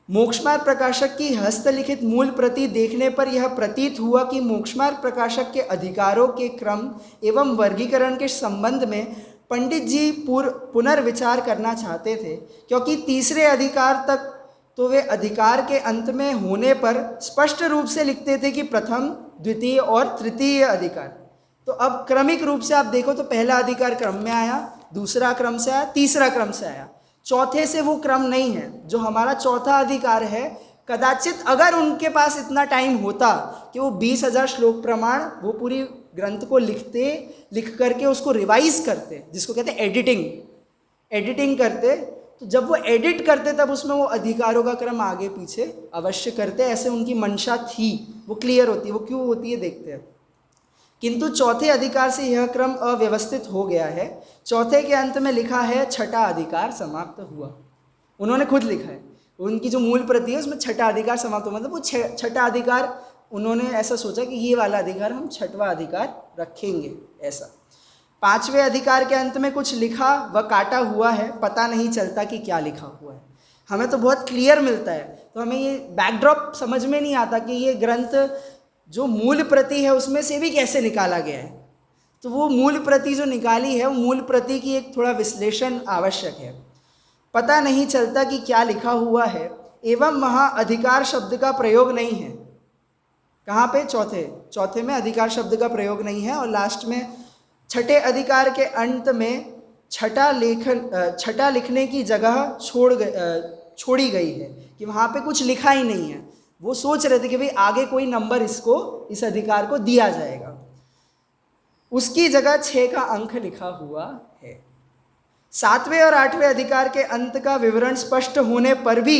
Speaker 1: मोक्षमार्ग प्रकाशक की हस्तलिखित मूल प्रति देखने पर यह प्रतीत हुआ कि मोक्षमार्ग प्रकाशक के अधिकारों के क्रम एवं वर्गीकरण के संबंध में पंडित जी पुनर्विचार करना चाहते थे, क्योंकि तीसरे अधिकार तक तो वे अधिकार के अंत में होने पर स्पष्ट रूप से लिखते थे कि प्रथम, द्वितीय और तृतीय अधिकार। तो अब क्रमिक रूप से आप देखो तो पहला अधिकार क्रम में आया, दूसरा क्रम से आया, तीसरा क्रम से आया, चौथे से वो क्रम नहीं है। जो हमारा चौथा अधिकार है, कदाचित अगर उनके पास इतना टाइम होता कि वो 20,000 श्लोक प्रमाण वो पूरी ग्रंथ को लिख करके उसको रिवाइज करते, जिसको कहते हैं एडिटिंग करते, तो जब वो एडिट करते तब उसमें वो अधिकारों का क्रम आगे पीछे अवश्य करते। ऐसे उनकी मंशा थी, वो क्लियर होती है। वो क्यों होती है देखते हैं। किंतु चौथे अधिकार से यह क्रम अव्यवस्थित हो गया है। चौथे के अंत में लिखा है छठा अधिकार समाप्त हुआ। उन्होंने खुद लिखा है, उनकी जो मूल प्रति है उसमें छठा अधिकार समाप्त हुआ, मतलब वो छठा अधिकार उन्होंने ऐसा सोचा कि ये वाला अधिकार हम छठवां अधिकार रखेंगे। ऐसा पांचवें अधिकार के अंत में कुछ लिखा व काटा हुआ है, पता नहीं चलता कि क्या लिखा हुआ है। हमें तो बहुत क्लियर मिलता है, तो हमें ये बैकड्रॉप समझ में नहीं आता कि ये ग्रंथ जो मूल प्रति है उसमें से भी कैसे निकाला गया है। तो वो मूल प्रति जो निकाली है, वो मूल प्रति की एक थोड़ा विश्लेषण आवश्यक है। पता नहीं चलता कि क्या लिखा हुआ है एवं वहाँ अधिकार शब्द का प्रयोग नहीं है। कहाँ पे? चौथे में अधिकार शब्द का प्रयोग नहीं है। और लास्ट में छठे अधिकार के अंत में छठा लिखने की जगह छोड़ी गई है कि वहाँ पे कुछ लिखा ही नहीं है। वो सोच रहे थे कि भाई आगे कोई नंबर इस अधिकार को दिया जाएगा, उसकी जगह 6 का अंक लिखा हुआ है। 7वें और 8वें अधिकार के अंत का विवरण स्पष्ट होने पर भी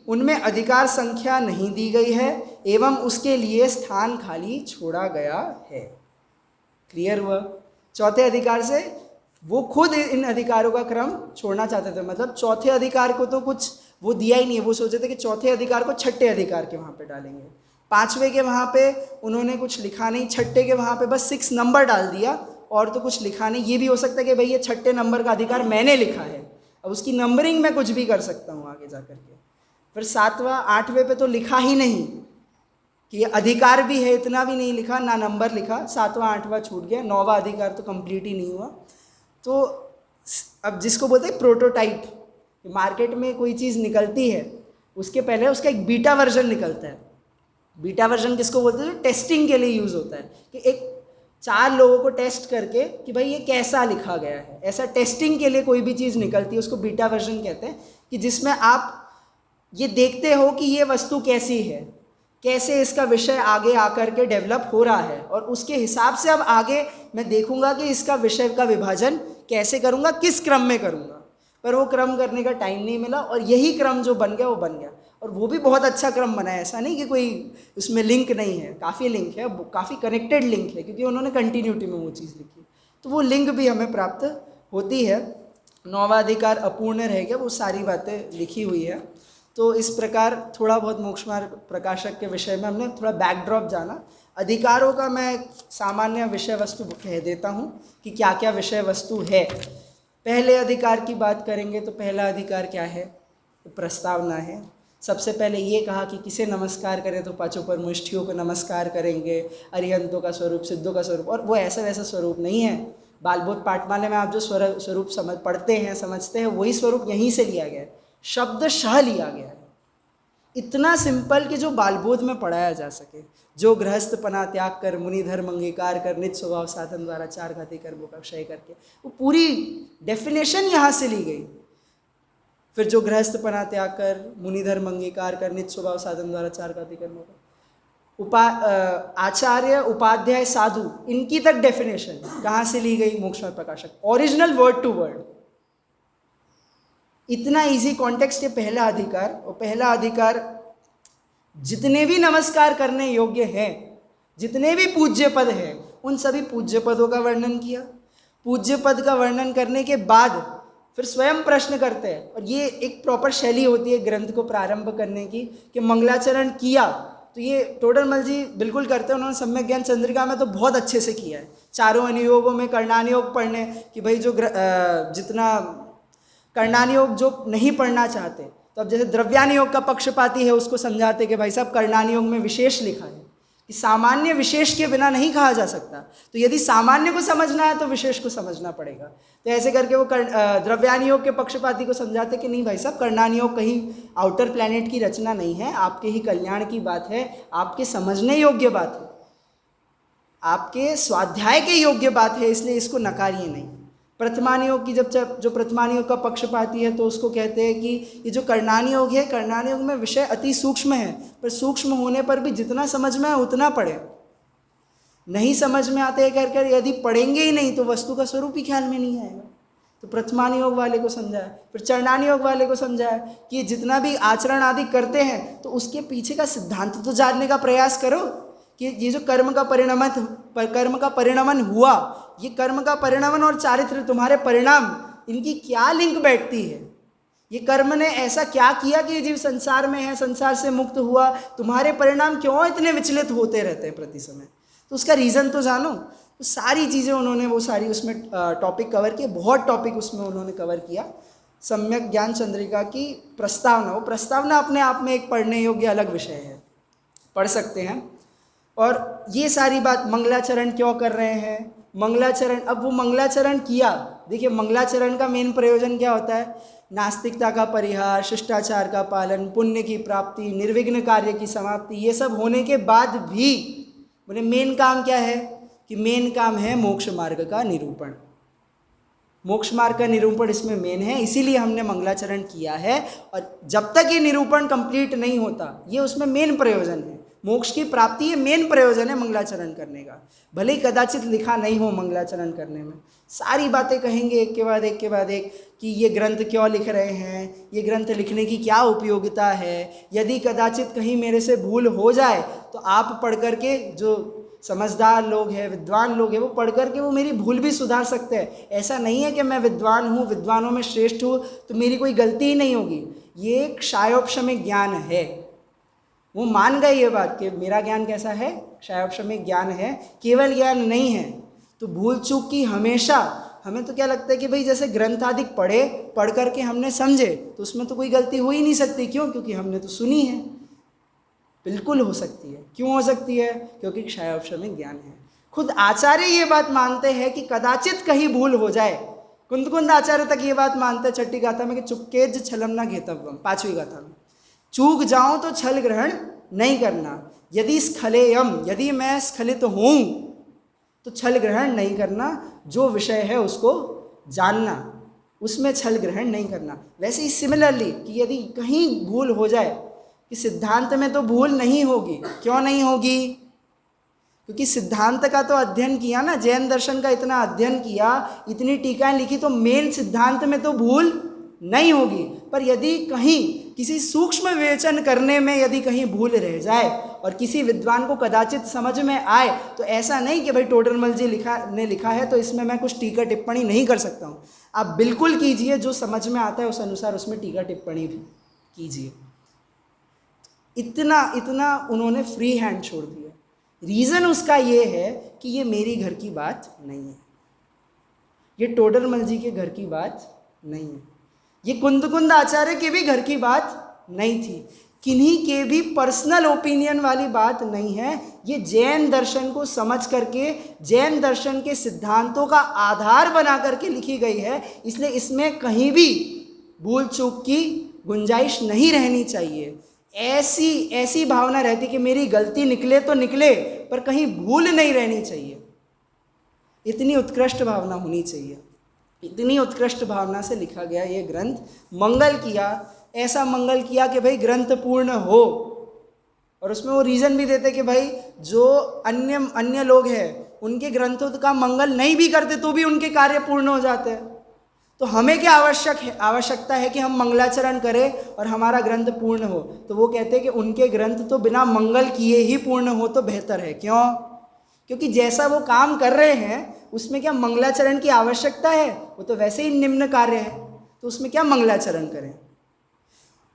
Speaker 1: उनमें अधिकार संख्या नहीं दी गई है एवं उसके लिए स्थान खाली छोड़ा गया है। क्लियर हुआ? चौथे अधिकार से वो खुद इन अधिकारों का क्रम छोड़ना चाहते थे, मतलब चौथे अधिकार को तो कुछ वो दिया ही नहीं है। वो सोचे थे कि चौथे अधिकार को छठे अधिकार के वहाँ पे डालेंगे, 5वें के वहाँ पे उन्होंने कुछ लिखा नहीं, छठे के वहाँ पे बस 6 नंबर डाल दिया और तो कुछ लिखा नहीं। ये भी हो सकता है कि भाई ये छठे नंबर का अधिकार मैंने लिखा है, अब उसकी नंबरिंग मैं कुछ भी कर सकता हूँ आगे जा करके। फिर 7वां 8वें पे तो लिखा ही नहीं कि ये अधिकार भी है, इतना भी नहीं लिखा, ना नंबर लिखा। 7वां 8वां छूट गया, 9वां अधिकार तो कंप्लीट ही नहीं हुआ। तो अब जिसको बोलते हैं प्रोटोटाइप, मार्केट में कोई चीज़ निकलती है उसके पहले उसका एक बीटा वर्जन निकलता है। बीटा वर्जन किसको बोलते हैं? टेस्टिंग के लिए यूज़ होता है कि एक 4 लोगों को टेस्ट करके कि भाई ये कैसा लिखा गया है, ऐसा टेस्टिंग के लिए कोई भी चीज़ निकलती है उसको बीटा वर्जन कहते हैं। कि जिसमें आप ये देखते हो कि ये वस्तु कैसी है, कैसे इसका विषय आगे आकर के डेवलप हो रहा है, और उसके हिसाब से अब आगे मैं देखूंगा कि इसका विषय का विभाजन कैसे करूंगा, किस क्रम में करूंगा। पर वो क्रम करने का टाइम नहीं मिला और यही क्रम जो बन गया वो बन गया, और वो भी बहुत अच्छा क्रम बना है। ऐसा नहीं कि कोई उसमें लिंक नहीं है, काफ़ी लिंक है, काफ़ी कनेक्टेड लिंक है, क्योंकि उन्होंने कंटिन्यूटी में वो चीज़ लिखी, तो वो लिंक भी हमें प्राप्त होती है। 9वां अधिकार अपूर्ण रह गया, वो सारी बातें लिखी हुई है। तो इस प्रकार थोड़ा बहुत मोक्ष मार्ग प्रकाशक के विषय में हमने थोड़ा बैकड्रॉप जाना। अधिकारों का मैं सामान्य विषय वस्तु कह देता हूँ कि क्या क्या विषय वस्तु है। पहले अधिकार की बात करेंगे तो पहला अधिकार क्या है? तो प्रस्तावना है। सबसे पहले ये कहा कि किसे नमस्कार करें तो पांचों परमुष्ठियों को नमस्कार करेंगे, अरिहंतों का स्वरूप, सिद्धों का स्वरूप, और वो ऐसा वैसा स्वरूप नहीं है। बालबोध पाठमाला में आप जो स्वरूप पढ़ते हैं, समझते हैं, वही स्वरूप यहीं से लिया गया है, शब्दशः लिया गया है। इतना सिंपल कि जो बालबोध में पढ़ाया जा सके। जो गृहस्थपना त्याग कर मुनि धर्म अंगीकार कर निज स्वभाव साधन द्वारा 4 घाती कर्मों का क्षय करके, वो पूरी डेफिनेशन यहाँ से ली गई। फिर जो गृहस्थपना त्याग कर मुनि धर्म अंगीकार कर निज स्वभाव साधन द्वारा 4 घाती कर्मों का आचार्य उपाध्याय साधु, इनकी तक डेफिनेशन कहाँ से ली गई? मोक्ष मार्ग प्रकाशक, ओरिजिनल वर्ड टू वर्ड। इतना इजी कॉन्टेक्स्ट ये पहला अधिकार। और पहला अधिकार जितने भी नमस्कार करने योग्य हैं, जितने भी पूज्य पद हैं, उन सभी पूज्य पदों का वर्णन किया। पूज्य पद का वर्णन करने के बाद फिर स्वयं प्रश्न करते हैं, और ये एक प्रॉपर शैली होती है ग्रंथ को प्रारंभ करने की, कि मंगलाचरण किया तो ये टोडरमल जी बिल्कुल करते हैं। उन्होंने सम्यक ज्ञान चंद्रिका में तो बहुत अच्छे से किया है। चारों अनुयोगों में कर्णानुयोग पढ़ने कि भाई जो जितना कर्णानुयोग जो नहीं पढ़ना चाहते, तो अब जैसे द्रव्यानुयोग का पक्षपाती है उसको समझाते कि भाई साहब कर्णानुयोग में विशेष लिखा है कि सामान्य विशेष के बिना नहीं कहा जा सकता, तो यदि सामान्य को समझना है तो विशेष को समझना पड़ेगा। तो ऐसे करके वो द्रव्यानुयोग के पक्षपाती को समझाते कि नहीं भाई साहब, कर्णानुयोग कहीं आउटर प्लैनेट की रचना नहीं है, आपके ही कल्याण की बात है, आपके समझने योग्य बात है, आपके स्वाध्याय के योग्य बात है, इसलिए इसको नकारिए नहीं। प्रथमानुयोग की जब जो प्रथमानुयोग का पक्षपाती है तो उसको कहते हैं कि ये जो कर्णानुयोग है, कर्णानुयोग में विषय अति सूक्ष्म है, पर सूक्ष्म होने पर भी जितना समझ में है उतना पढ़े, नहीं समझ में आते कर कर यदि पढ़ेंगे ही नहीं तो वस्तु का स्वरूप ही ख्याल में नहीं आएगा। तो प्रथमानुयोग वाले को समझाया, फिर चरणानुयोग वाले को समझाया कि जितना भी आचरण आदि करते हैं तो उसके पीछे का सिद्धांत तो जानने का प्रयास करो कि ये जो कर्म का परिणमन हुआ, ये कर्म का परिणमन और चारित्र, तुम्हारे परिणाम, इनकी क्या लिंक बैठती है,
Speaker 2: ये कर्म ने ऐसा क्या किया कि ये जीव संसार में है, संसार से मुक्त हुआ, तुम्हारे परिणाम क्यों इतने विचलित होते रहते हैं प्रति समय, तो उसका रीज़न तो जानो। तो सारी चीज़ें उन्होंने वो सारी उसमें टॉपिक कवर किए, बहुत टॉपिक उसमें उन्होंने कवर किया। सम्यक ज्ञान चंद्रिका की प्रस्तावना, वो प्रस्तावना अपने आप में एक पढ़ने योग्य अलग विषय है, पढ़ सकते हैं। और ये सारी बात मंगलाचरण क्यों कर रहे हैं, मंगलाचरण, अब वो मंगलाचरण किया, देखिए मंगलाचरण का मेन प्रयोजन क्या होता है, नास्तिकता का परिहार, शिष्टाचार का पालन, पुण्य की प्राप्ति, निर्विघ्न कार्य की समाप्ति। ये सब होने के बाद भी बोले मेन काम क्या है, कि मेन काम है मोक्ष मार्ग का निरूपण, मोक्ष मार्ग का निरूपण इसमें मेन है, इसीलिए हमने मंगलाचरण किया है। और जब तक ये निरूपण कंप्लीट नहीं होता, ये उसमें मेन प्रयोजन है, मोक्ष की प्राप्ति, ये मेन प्रयोजन है मंगलाचरण करने का। भले ही कदाचित लिखा नहीं हो मंगलाचरण करने में, सारी बातें कहेंगे एक के बाद एक के बाद एक, कि ये ग्रंथ क्यों लिख रहे हैं, ये ग्रंथ लिखने की क्या उपयोगिता है। यदि कदाचित कहीं मेरे से भूल हो जाए तो आप पढ़ करके, जो समझदार लोग हैं, विद्वान लोग हैं, वो पढ़ करके वो मेरी भूल भी सुधार सकते हैं। ऐसा नहीं है कि मैं विद्वान हूँ, विद्वानों में श्रेष्ठ हूँ, तो मेरी कोई गलती ही नहीं होगी। ये एक क्षयोपशमिक ज्ञान है, वो मान गए ये बात कि मेरा ज्ञान कैसा है, क्षयोपशमिक ज्ञान है, केवल ज्ञान नहीं है। तो भूल चूक की हमेशा, हमें तो क्या लगता है कि भाई जैसे ग्रंथ आदि पढ़ करके हमने समझे तो उसमें तो कोई गलती हो ही नहीं सकती, क्यों, क्योंकि हमने तो सुनी है। बिल्कुल हो सकती है, क्यों हो सकती है, क्योंकि क्षयोपशमिक ज्ञान है। खुद आचार्य ये बात मानते हैं कि कदाचित कहीं भूल हो जाए, कुंद आचार्य तक ये बात मानते हैं छठी गाथा में कि चुपकेज छलम न घेतव्यम, पांचवी गाथा में, चूक जाऊं तो छल ग्रहण नहीं करना। यदि स्खलेयम, यदि मैं स्खलित हूँ तो छल ग्रहण नहीं करना, जो विषय है उसको जानना, उसमें छल ग्रहण नहीं करना। वैसे ही सिमिलरली कि यदि कहीं भूल हो जाए, कि सिद्धांत में तो भूल नहीं होगी, क्यों नहीं होगी, क्योंकि सिद्धांत का तो अध्ययन किया ना, जैन दर्शन का इतना अध्ययन किया, इतनी टीकाएं लिखी, तो मेन सिद्धांत में तो भूल नहीं होगी। पर यदि कहीं किसी सूक्ष्म विवेचन करने में यदि कहीं भूल रह जाए और किसी विद्वान को कदाचित समझ में आए, तो ऐसा नहीं कि भाई टोडरमल जी लिखा है तो इसमें मैं कुछ टीका टिप्पणी नहीं कर सकता हूँ। आप बिल्कुल कीजिए, जो समझ में आता है उस अनुसार उसमें टीका टिप्पणी भी कीजिए। इतना उन्होंने फ्री हैंड छोड़ दिया। रीज़न उसका ये है कि ये मेरी घर की बात नहीं है, ये टोडरमल जी के घर की बात नहीं है, ये कुंद आचार्य के भी घर की बात नहीं थी, किन्हीं के भी पर्सनल ओपिनियन वाली बात नहीं है। ये जैन दर्शन को समझ करके, जैन दर्शन के सिद्धांतों का आधार बना करके लिखी गई है, इसलिए इसमें कहीं भी भूल चूक की गुंजाइश नहीं रहनी चाहिए। ऐसी भावना रहती कि मेरी गलती निकले तो निकले, पर कहीं भूल नहीं रहनी चाहिए। इतनी उत्कृष्ट भावना होनी चाहिए, इतनी उत्कृष्ट भावना से लिखा गया ये ग्रंथ। मंगल किया, ऐसा मंगल किया कि भाई ग्रंथ पूर्ण हो। और उसमें वो रीज़न भी देते कि भाई जो अन्य लोग हैं उनके ग्रंथों का मंगल नहीं भी करते तो भी उनके कार्य पूर्ण हो जाते हैं। तो हमें क्या आवश्यकता है कि हम मंगलाचरण करें और हमारा ग्रंथ पूर्ण हो। तो वो कहते हैं कि उनके ग्रंथ तो बिना मंगल किए ही पूर्ण हो तो बेहतर है। क्यों? क्योंकि जैसा वो काम कर रहे हैं उसमें क्या मंगलाचरण की आवश्यकता है, वो तो वैसे ही निम्न कार्य है, तो उसमें क्या मंगलाचरण करें।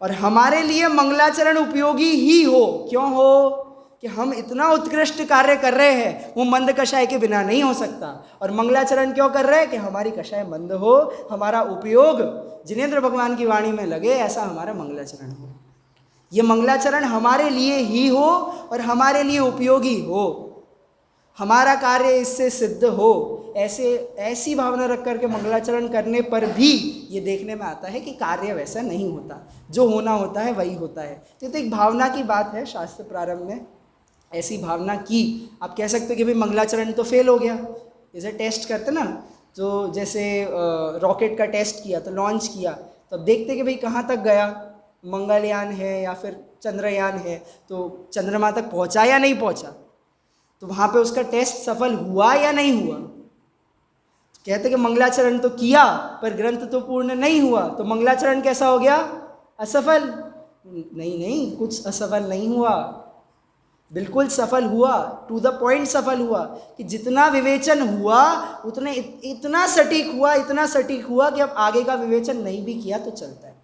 Speaker 2: और हमारे लिए मंगलाचरण उपयोगी ही हो, क्यों हो, कि हम इतना उत्कृष्ट कार्य कर रहे हैं, वो मंद कषाय के बिना नहीं हो सकता। और मंगलाचरण क्यों कर रहे हैं, कि हमारी कषाय मंद हो, हमारा उपयोग जिनेंद्र भगवान की वाणी में लगे, ऐसा हमारा मंगलाचरण हो। ये मंगलाचरण हमारे लिए ही हो और हमारे लिए उपयोगी हो, हमारा कार्य इससे सिद्ध हो, ऐसी भावना रख करके मंगलाचरण करने पर भी ये देखने में आता है कि कार्य वैसा नहीं होता, जो होना होता है वही होता है। तो एक भावना की बात है। शास्त्र प्रारंभ में ऐसी भावना की, आप कह सकते हो कि भाई मंगलाचरण तो फेल हो गया। जैसे टेस्ट करते ना, तो जैसे रॉकेट का टेस्ट किया, तो लॉन्च किया, तो अब देखते कि भाई कहाँ तक गया, मंगलयान है या फिर चंद्रयान है, तो चंद्रमा तक पहुँचा या नहीं पहुँचा, तो वहाँ पे उसका टेस्ट सफल हुआ या नहीं हुआ। कहते कि मंगलाचरण तो किया पर ग्रंथ तो पूर्ण नहीं हुआ, तो मंगलाचरण कैसा हो गया, असफल। नहीं, कुछ असफल नहीं हुआ, बिल्कुल सफल हुआ, टू द पॉइंट सफल हुआ, कि जितना विवेचन हुआ उतने इतना सटीक हुआ कि अब आगे का विवेचन नहीं भी किया तो चलता है।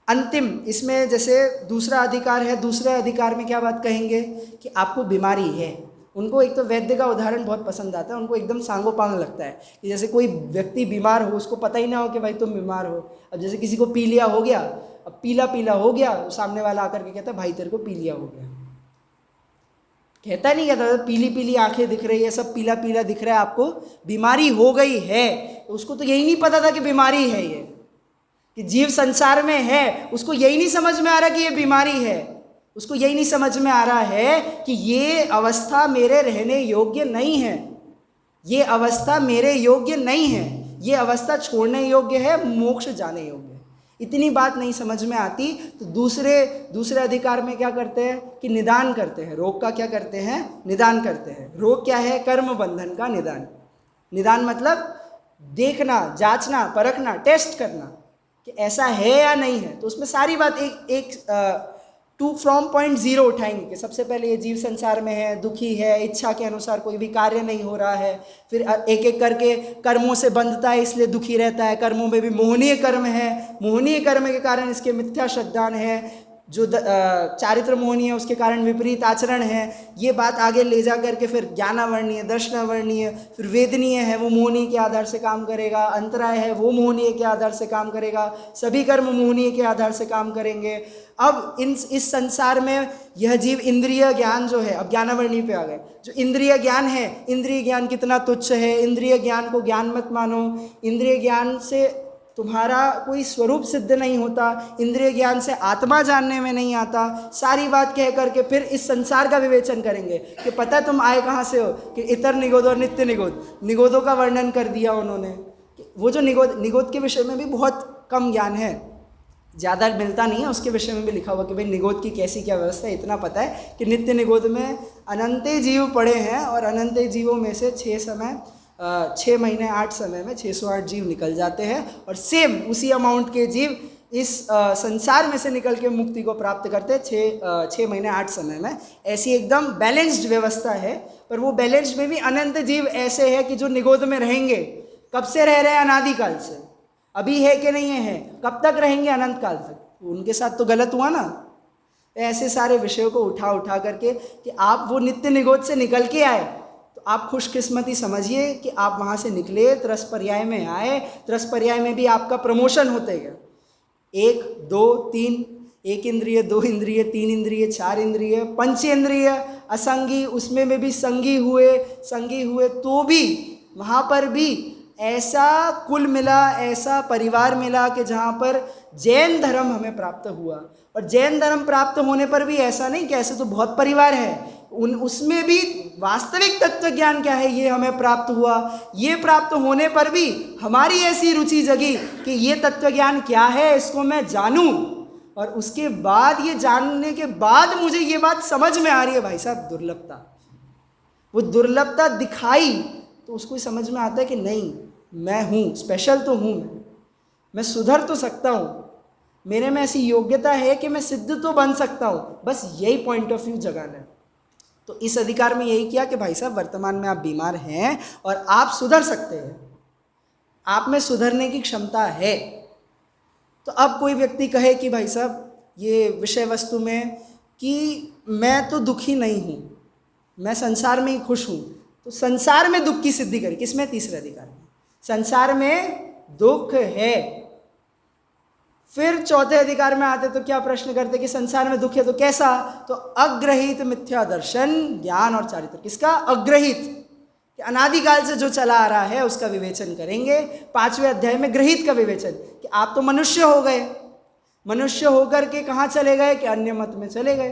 Speaker 2: अंतिम इसमें जैसे दूसरा अधिकार है, दूसरे अधिकार में क्या बात कहेंगे कि आपको बीमारी है। उनको एक तो वैद्य का उदाहरण बहुत पसंद आता है, उनको एकदम सांगोपांग लगता है कि जैसे कोई व्यक्ति बीमार हो, उसको पता ही ना हो कि भाई तुम बीमार हो। अब जैसे किसी को पीलिया हो गया, अब पीला पीला हो गया, सामने वाला आकर के कहता है भाई तेरे को पीलिया हो गया। कहता नहीं, कहता पीली पीली आंखें दिख रही है, सब पीला पीला दिख रहा है, आपको बीमारी हो गई है। तो उसको तो यही नहीं पता था कि बीमारी है ये, कि जीव संसार में है, उसको यही नहीं समझ में आ रहा कि ये बीमारी है। उसको यही नहीं समझ में आ रहा है कि ये अवस्था मेरे रहने योग्य नहीं है, ये अवस्था मेरे योग्य नहीं है, ये अवस्था छोड़ने योग्य है, मोक्ष जाने योग्य है। इतनी बात नहीं समझ में आती तो दूसरे अधिकार में क्या करते हैं कि निदान करते हैं। रोग का क्या करते हैं? निदान करते हैं। रोग क्या है? कर्म बंधन का निदान। निदान मतलब देखना, जांचना, परखना, टेस्ट करना कि ऐसा है या नहीं है। तो उसमें सारी बात एक 2 from point 0 उठाएंगे कि सबसे पहले ये जीव संसार में है, दुखी है, इच्छा के अनुसार कोई भी कार्य नहीं हो रहा है, फिर एक एक करके कर्मों से बंधता है इसलिए दुखी रहता है, कर्मों में भी मोहनीय कर्म है, मोहनीय कर्म के कारण इसके मिथ्या श्रद्धान है, जो चारित्र मोहनीय है उसके कारण विपरीत आचरण है। ये बात आगे ले जा करके फिर ज्ञानावर्णीय, दर्शनावर्णीय, फिर वेदनीय है वो मोहनीय के आधार से काम करेगा, अंतराय है वो मोहनीय के आधार से काम करेगा, सभी कर्म मोहनीय के आधार से काम करेंगे। अब इस संसार में यह जीव इंद्रिय ज्ञान जो है, अब ज्ञानावर्णीय पे आ गए, जो इंद्रिय ज्ञान है, इंद्रिय ज्ञान कितना तुच्छ है, इंद्रिय ज्ञान को ज्ञान मत मानो, इंद्रिय ज्ञान से तुम्हारा कोई स्वरूप सिद्ध नहीं होता, इंद्रिय ज्ञान से आत्मा जानने में नहीं आता। सारी बात कह करके फिर इस संसार का विवेचन करेंगे कि पता है तुम आए कहाँ से हो, कि इतर निगोद और नित्य निगोद, निगोदों का वर्णन कर दिया उन्होंने। वो जो निगोद के विषय में भी बहुत कम ज्ञान है, ज़्यादा मिलता नहीं है, उसके विषय में भी लिखा हुआ कि भाई निगोद की कैसी क्या व्यवस्था है। इतना पता है कि नित्य निगोद में अनंत जीव पड़े हैं और अनंत जीवों में से 6 महीने 8 समय में 608 जीव निकल जाते हैं और सेम उसी अमाउंट के जीव इस संसार में से निकल के मुक्ति को प्राप्त करते हैं 6 महीने 8 समय में। ऐसी एकदम बैलेंस्ड व्यवस्था है। पर वो बैलेंस्ड में भी अनंत जीव ऐसे हैं कि जो निगोद में रहेंगे। कब से रह रहे हैं? अनादिकाल से। अभी है कि नहीं है? कब तक रहेंगे? अनंत काल तक। उनके साथ तो गलत हुआ ना। ऐसे सारे विषयों को उठा करके कि आप वो नित्य निगोद से निकल के आए तो आप खुशकिस्मती समझिए कि आप वहाँ से निकले, त्रस पर्याय में आए। त्रस पर्याय में भी आपका प्रमोशन होते गया, 1 2 3, 1 इंद्रिय, 2 इंद्रिय, 3 इंद्रिय, 4 इंद्रिय, पंचेंद्रिय, असंगी, उसमें में भी संगी हुए तो भी वहाँ पर भी ऐसा कुल मिला, ऐसा परिवार मिला कि जहाँ पर जैन धर्म हमें प्राप्त हुआ। और जैन धर्म प्राप्त होने पर भी ऐसा नहीं कि ऐसे तो बहुत परिवार है, उसमें भी वास्तविक तत्व ज्ञान क्या है ये हमें प्राप्त हुआ। ये प्राप्त होने पर भी हमारी ऐसी रुचि जगी कि ये तत्व ज्ञान क्या है, इसको मैं जानूं। और उसके बाद, ये जानने के बाद मुझे ये बात समझ में आ रही है, भाई साहब दुर्लभता, वो दुर्लभता दिखाई तो उसको समझ में आता है कि नहीं, मैं हूँ, स्पेशल तो हूँ, मैं सुधर तो सकता हूँ, मेरे में ऐसी योग्यता है कि मैं सिद्ध तो बन सकता हूँ। बस यही पॉइंट ऑफ व्यू जगाना है। तो इस अधिकार में यही किया कि भाई साहब वर्तमान में आप बीमार हैं और आप सुधर सकते हैं, आप में सुधरने की क्षमता है। तो अब कोई व्यक्ति कहे कि भाई साहब ये विषय वस्तु में कि मैं तो दुखी नहीं हूँ, मैं संसार में ही खुश हूँ, तो संसार में दुख की सिद्धि करें। किसमें? तीसरे अधिकार में। संसार में दुख है। फिर चौथे अधिकार में आते तो क्या प्रश्न करते कि संसार में दुख है तो कैसा? तो अग्रहित मिथ्या दर्शन, ज्ञान और चारित्र। किसका? अग्रहित, कि अनादिकाल से जो चला आ रहा है उसका विवेचन करेंगे। 5वें अध्याय में ग्रहित का विवेचन, कि आप तो मनुष्य हो गए, मनुष्य होकर के कहाँ चले गए? कि अन्य मत में चले गए।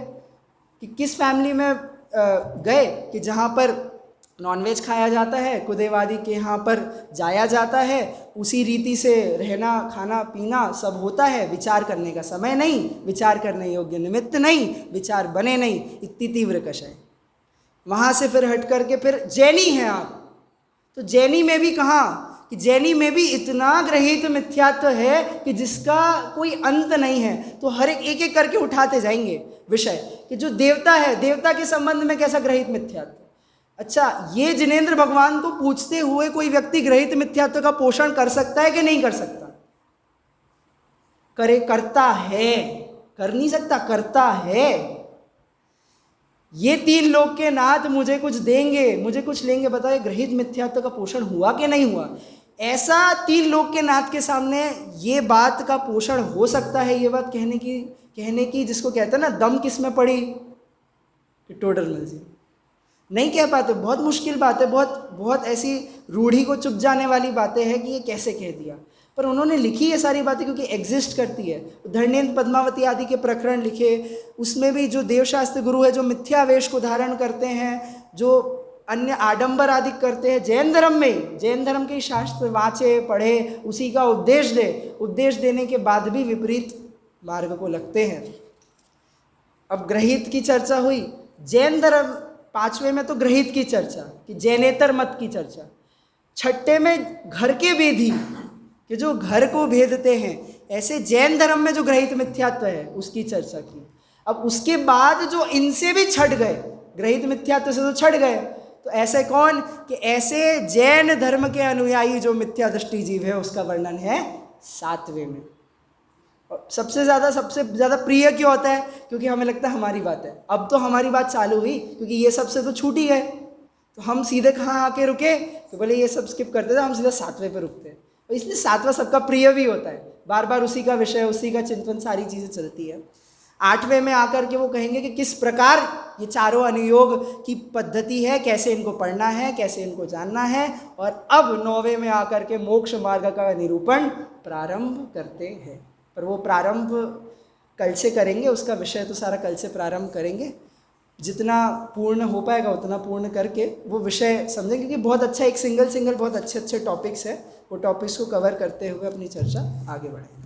Speaker 2: कि किस फैमिली में गए? कि जहाँ पर नॉनवेज खाया जाता है, कुदेवादी के यहाँ पर जाया जाता है, उसी रीति से रहना, खाना पीना सब होता है। विचार करने का समय नहीं, विचार करने योग्य निमित्त नहीं, विचार बने नहीं, इतनी तीव्र कषाय। वहाँ से फिर हट करके फिर जैनी हैं आप, तो जैनी में भी कहाँ? कि जैनी में भी इतना ग्रहित मिथ्यात्व है कि जिसका कोई अंत नहीं है। तो हर एक करके उठाते जाएंगे विषय कि जो देवता है, देवता के संबंध में कैसा ग्रहित मिथ्यात्व। अच्छा, ये जिनेंद्र भगवान को पूछते हुए कोई व्यक्ति ग्रहित मिथ्यात्व का पोषण कर सकता है कि नहीं कर सकता? करे, करता है, कर नहीं सकता, करता है। ये 3 लोक के नाथ मुझे कुछ देंगे, मुझे कुछ लेंगे। बताइए गृहीत मिथ्यात्व का पोषण हुआ कि नहीं हुआ? ऐसा 3 लोक के नाथ के सामने ये बात का पोषण हो सकता है, ये बात कहने की जिसको कहते हैं ना, दम किस में पड़ी? कि टोडरमल जी नहीं कह पाते। बहुत मुश्किल बात है, बहुत ऐसी रूढ़ी को चुप जाने वाली बातें हैं कि ये कैसे कह दिया। पर उन्होंने लिखी ये सारी बातें क्योंकि एग्जिस्ट करती है। धर्मेंद्र पद्मावती आदि के प्रकरण लिखे, उसमें भी जो देवशास्त्र गुरु है जो मिथ्यावेश को धारण करते हैं, जो अन्य आडंबर आदि करते हैं, जैन धर्म में जैन धर्म के शास्त्र वाँचे पढ़े, उसी का उपदेश देने के बाद भी विपरीत मार्ग को लगते हैं। अब ग्रहित की चर्चा हुई, जैन धर्म 5वें में तो ग्रहित की चर्चा कि जैनेतर मत की चर्चा, 6ठे में घर के वेदी कि जो घर को भेदते हैं, ऐसे जैन धर्म में जो ग्रहित मिथ्यात्व है उसकी चर्चा की। अब उसके बाद जो इनसे भी छट गए, ग्रहित मिथ्यात्व से तो छट गए, तो ऐसे कौन कि ऐसे जैन धर्म के अनुयायी जो मिथ्या दृष्टि जीव है उसका वर्णन है 7वें में। सबसे ज़्यादा प्रिय क्यों होता है? क्योंकि हमें लगता है हमारी बात है। अब तो हमारी बात चालू हुई क्योंकि ये सबसे तो छूट ही गए, तो हम सीधे कहाँ आके रुके? तो बोले ये सब स्किप करते थे, हम सीधा 7वें पे रुकते हैं। तो इसलिए 7वां सबका प्रिय भी होता है, बार बार उसी का विषय, उसी का चिंतन, सारी चीज़ें चलती है। 8वें में आकर के वो कहेंगे कि किस प्रकार ये चारों अनुयोग की पद्धति है, कैसे इनको पढ़ना है, कैसे इनको जानना है। और अब 9वें में आकर के मोक्ष मार्ग का निरूपण प्रारंभ करते हैं। पर वो प्रारंभ कल से करेंगे, उसका विषय तो सारा कल से प्रारंभ करेंगे। जितना पूर्ण हो पाएगा उतना पूर्ण करके वो विषय समझेंगे, क्योंकि बहुत अच्छा एक सिंगल बहुत अच्छे टॉपिक्स है, वो टॉपिक्स को कवर करते हुए अपनी चर्चा आगे बढ़ाएंगे।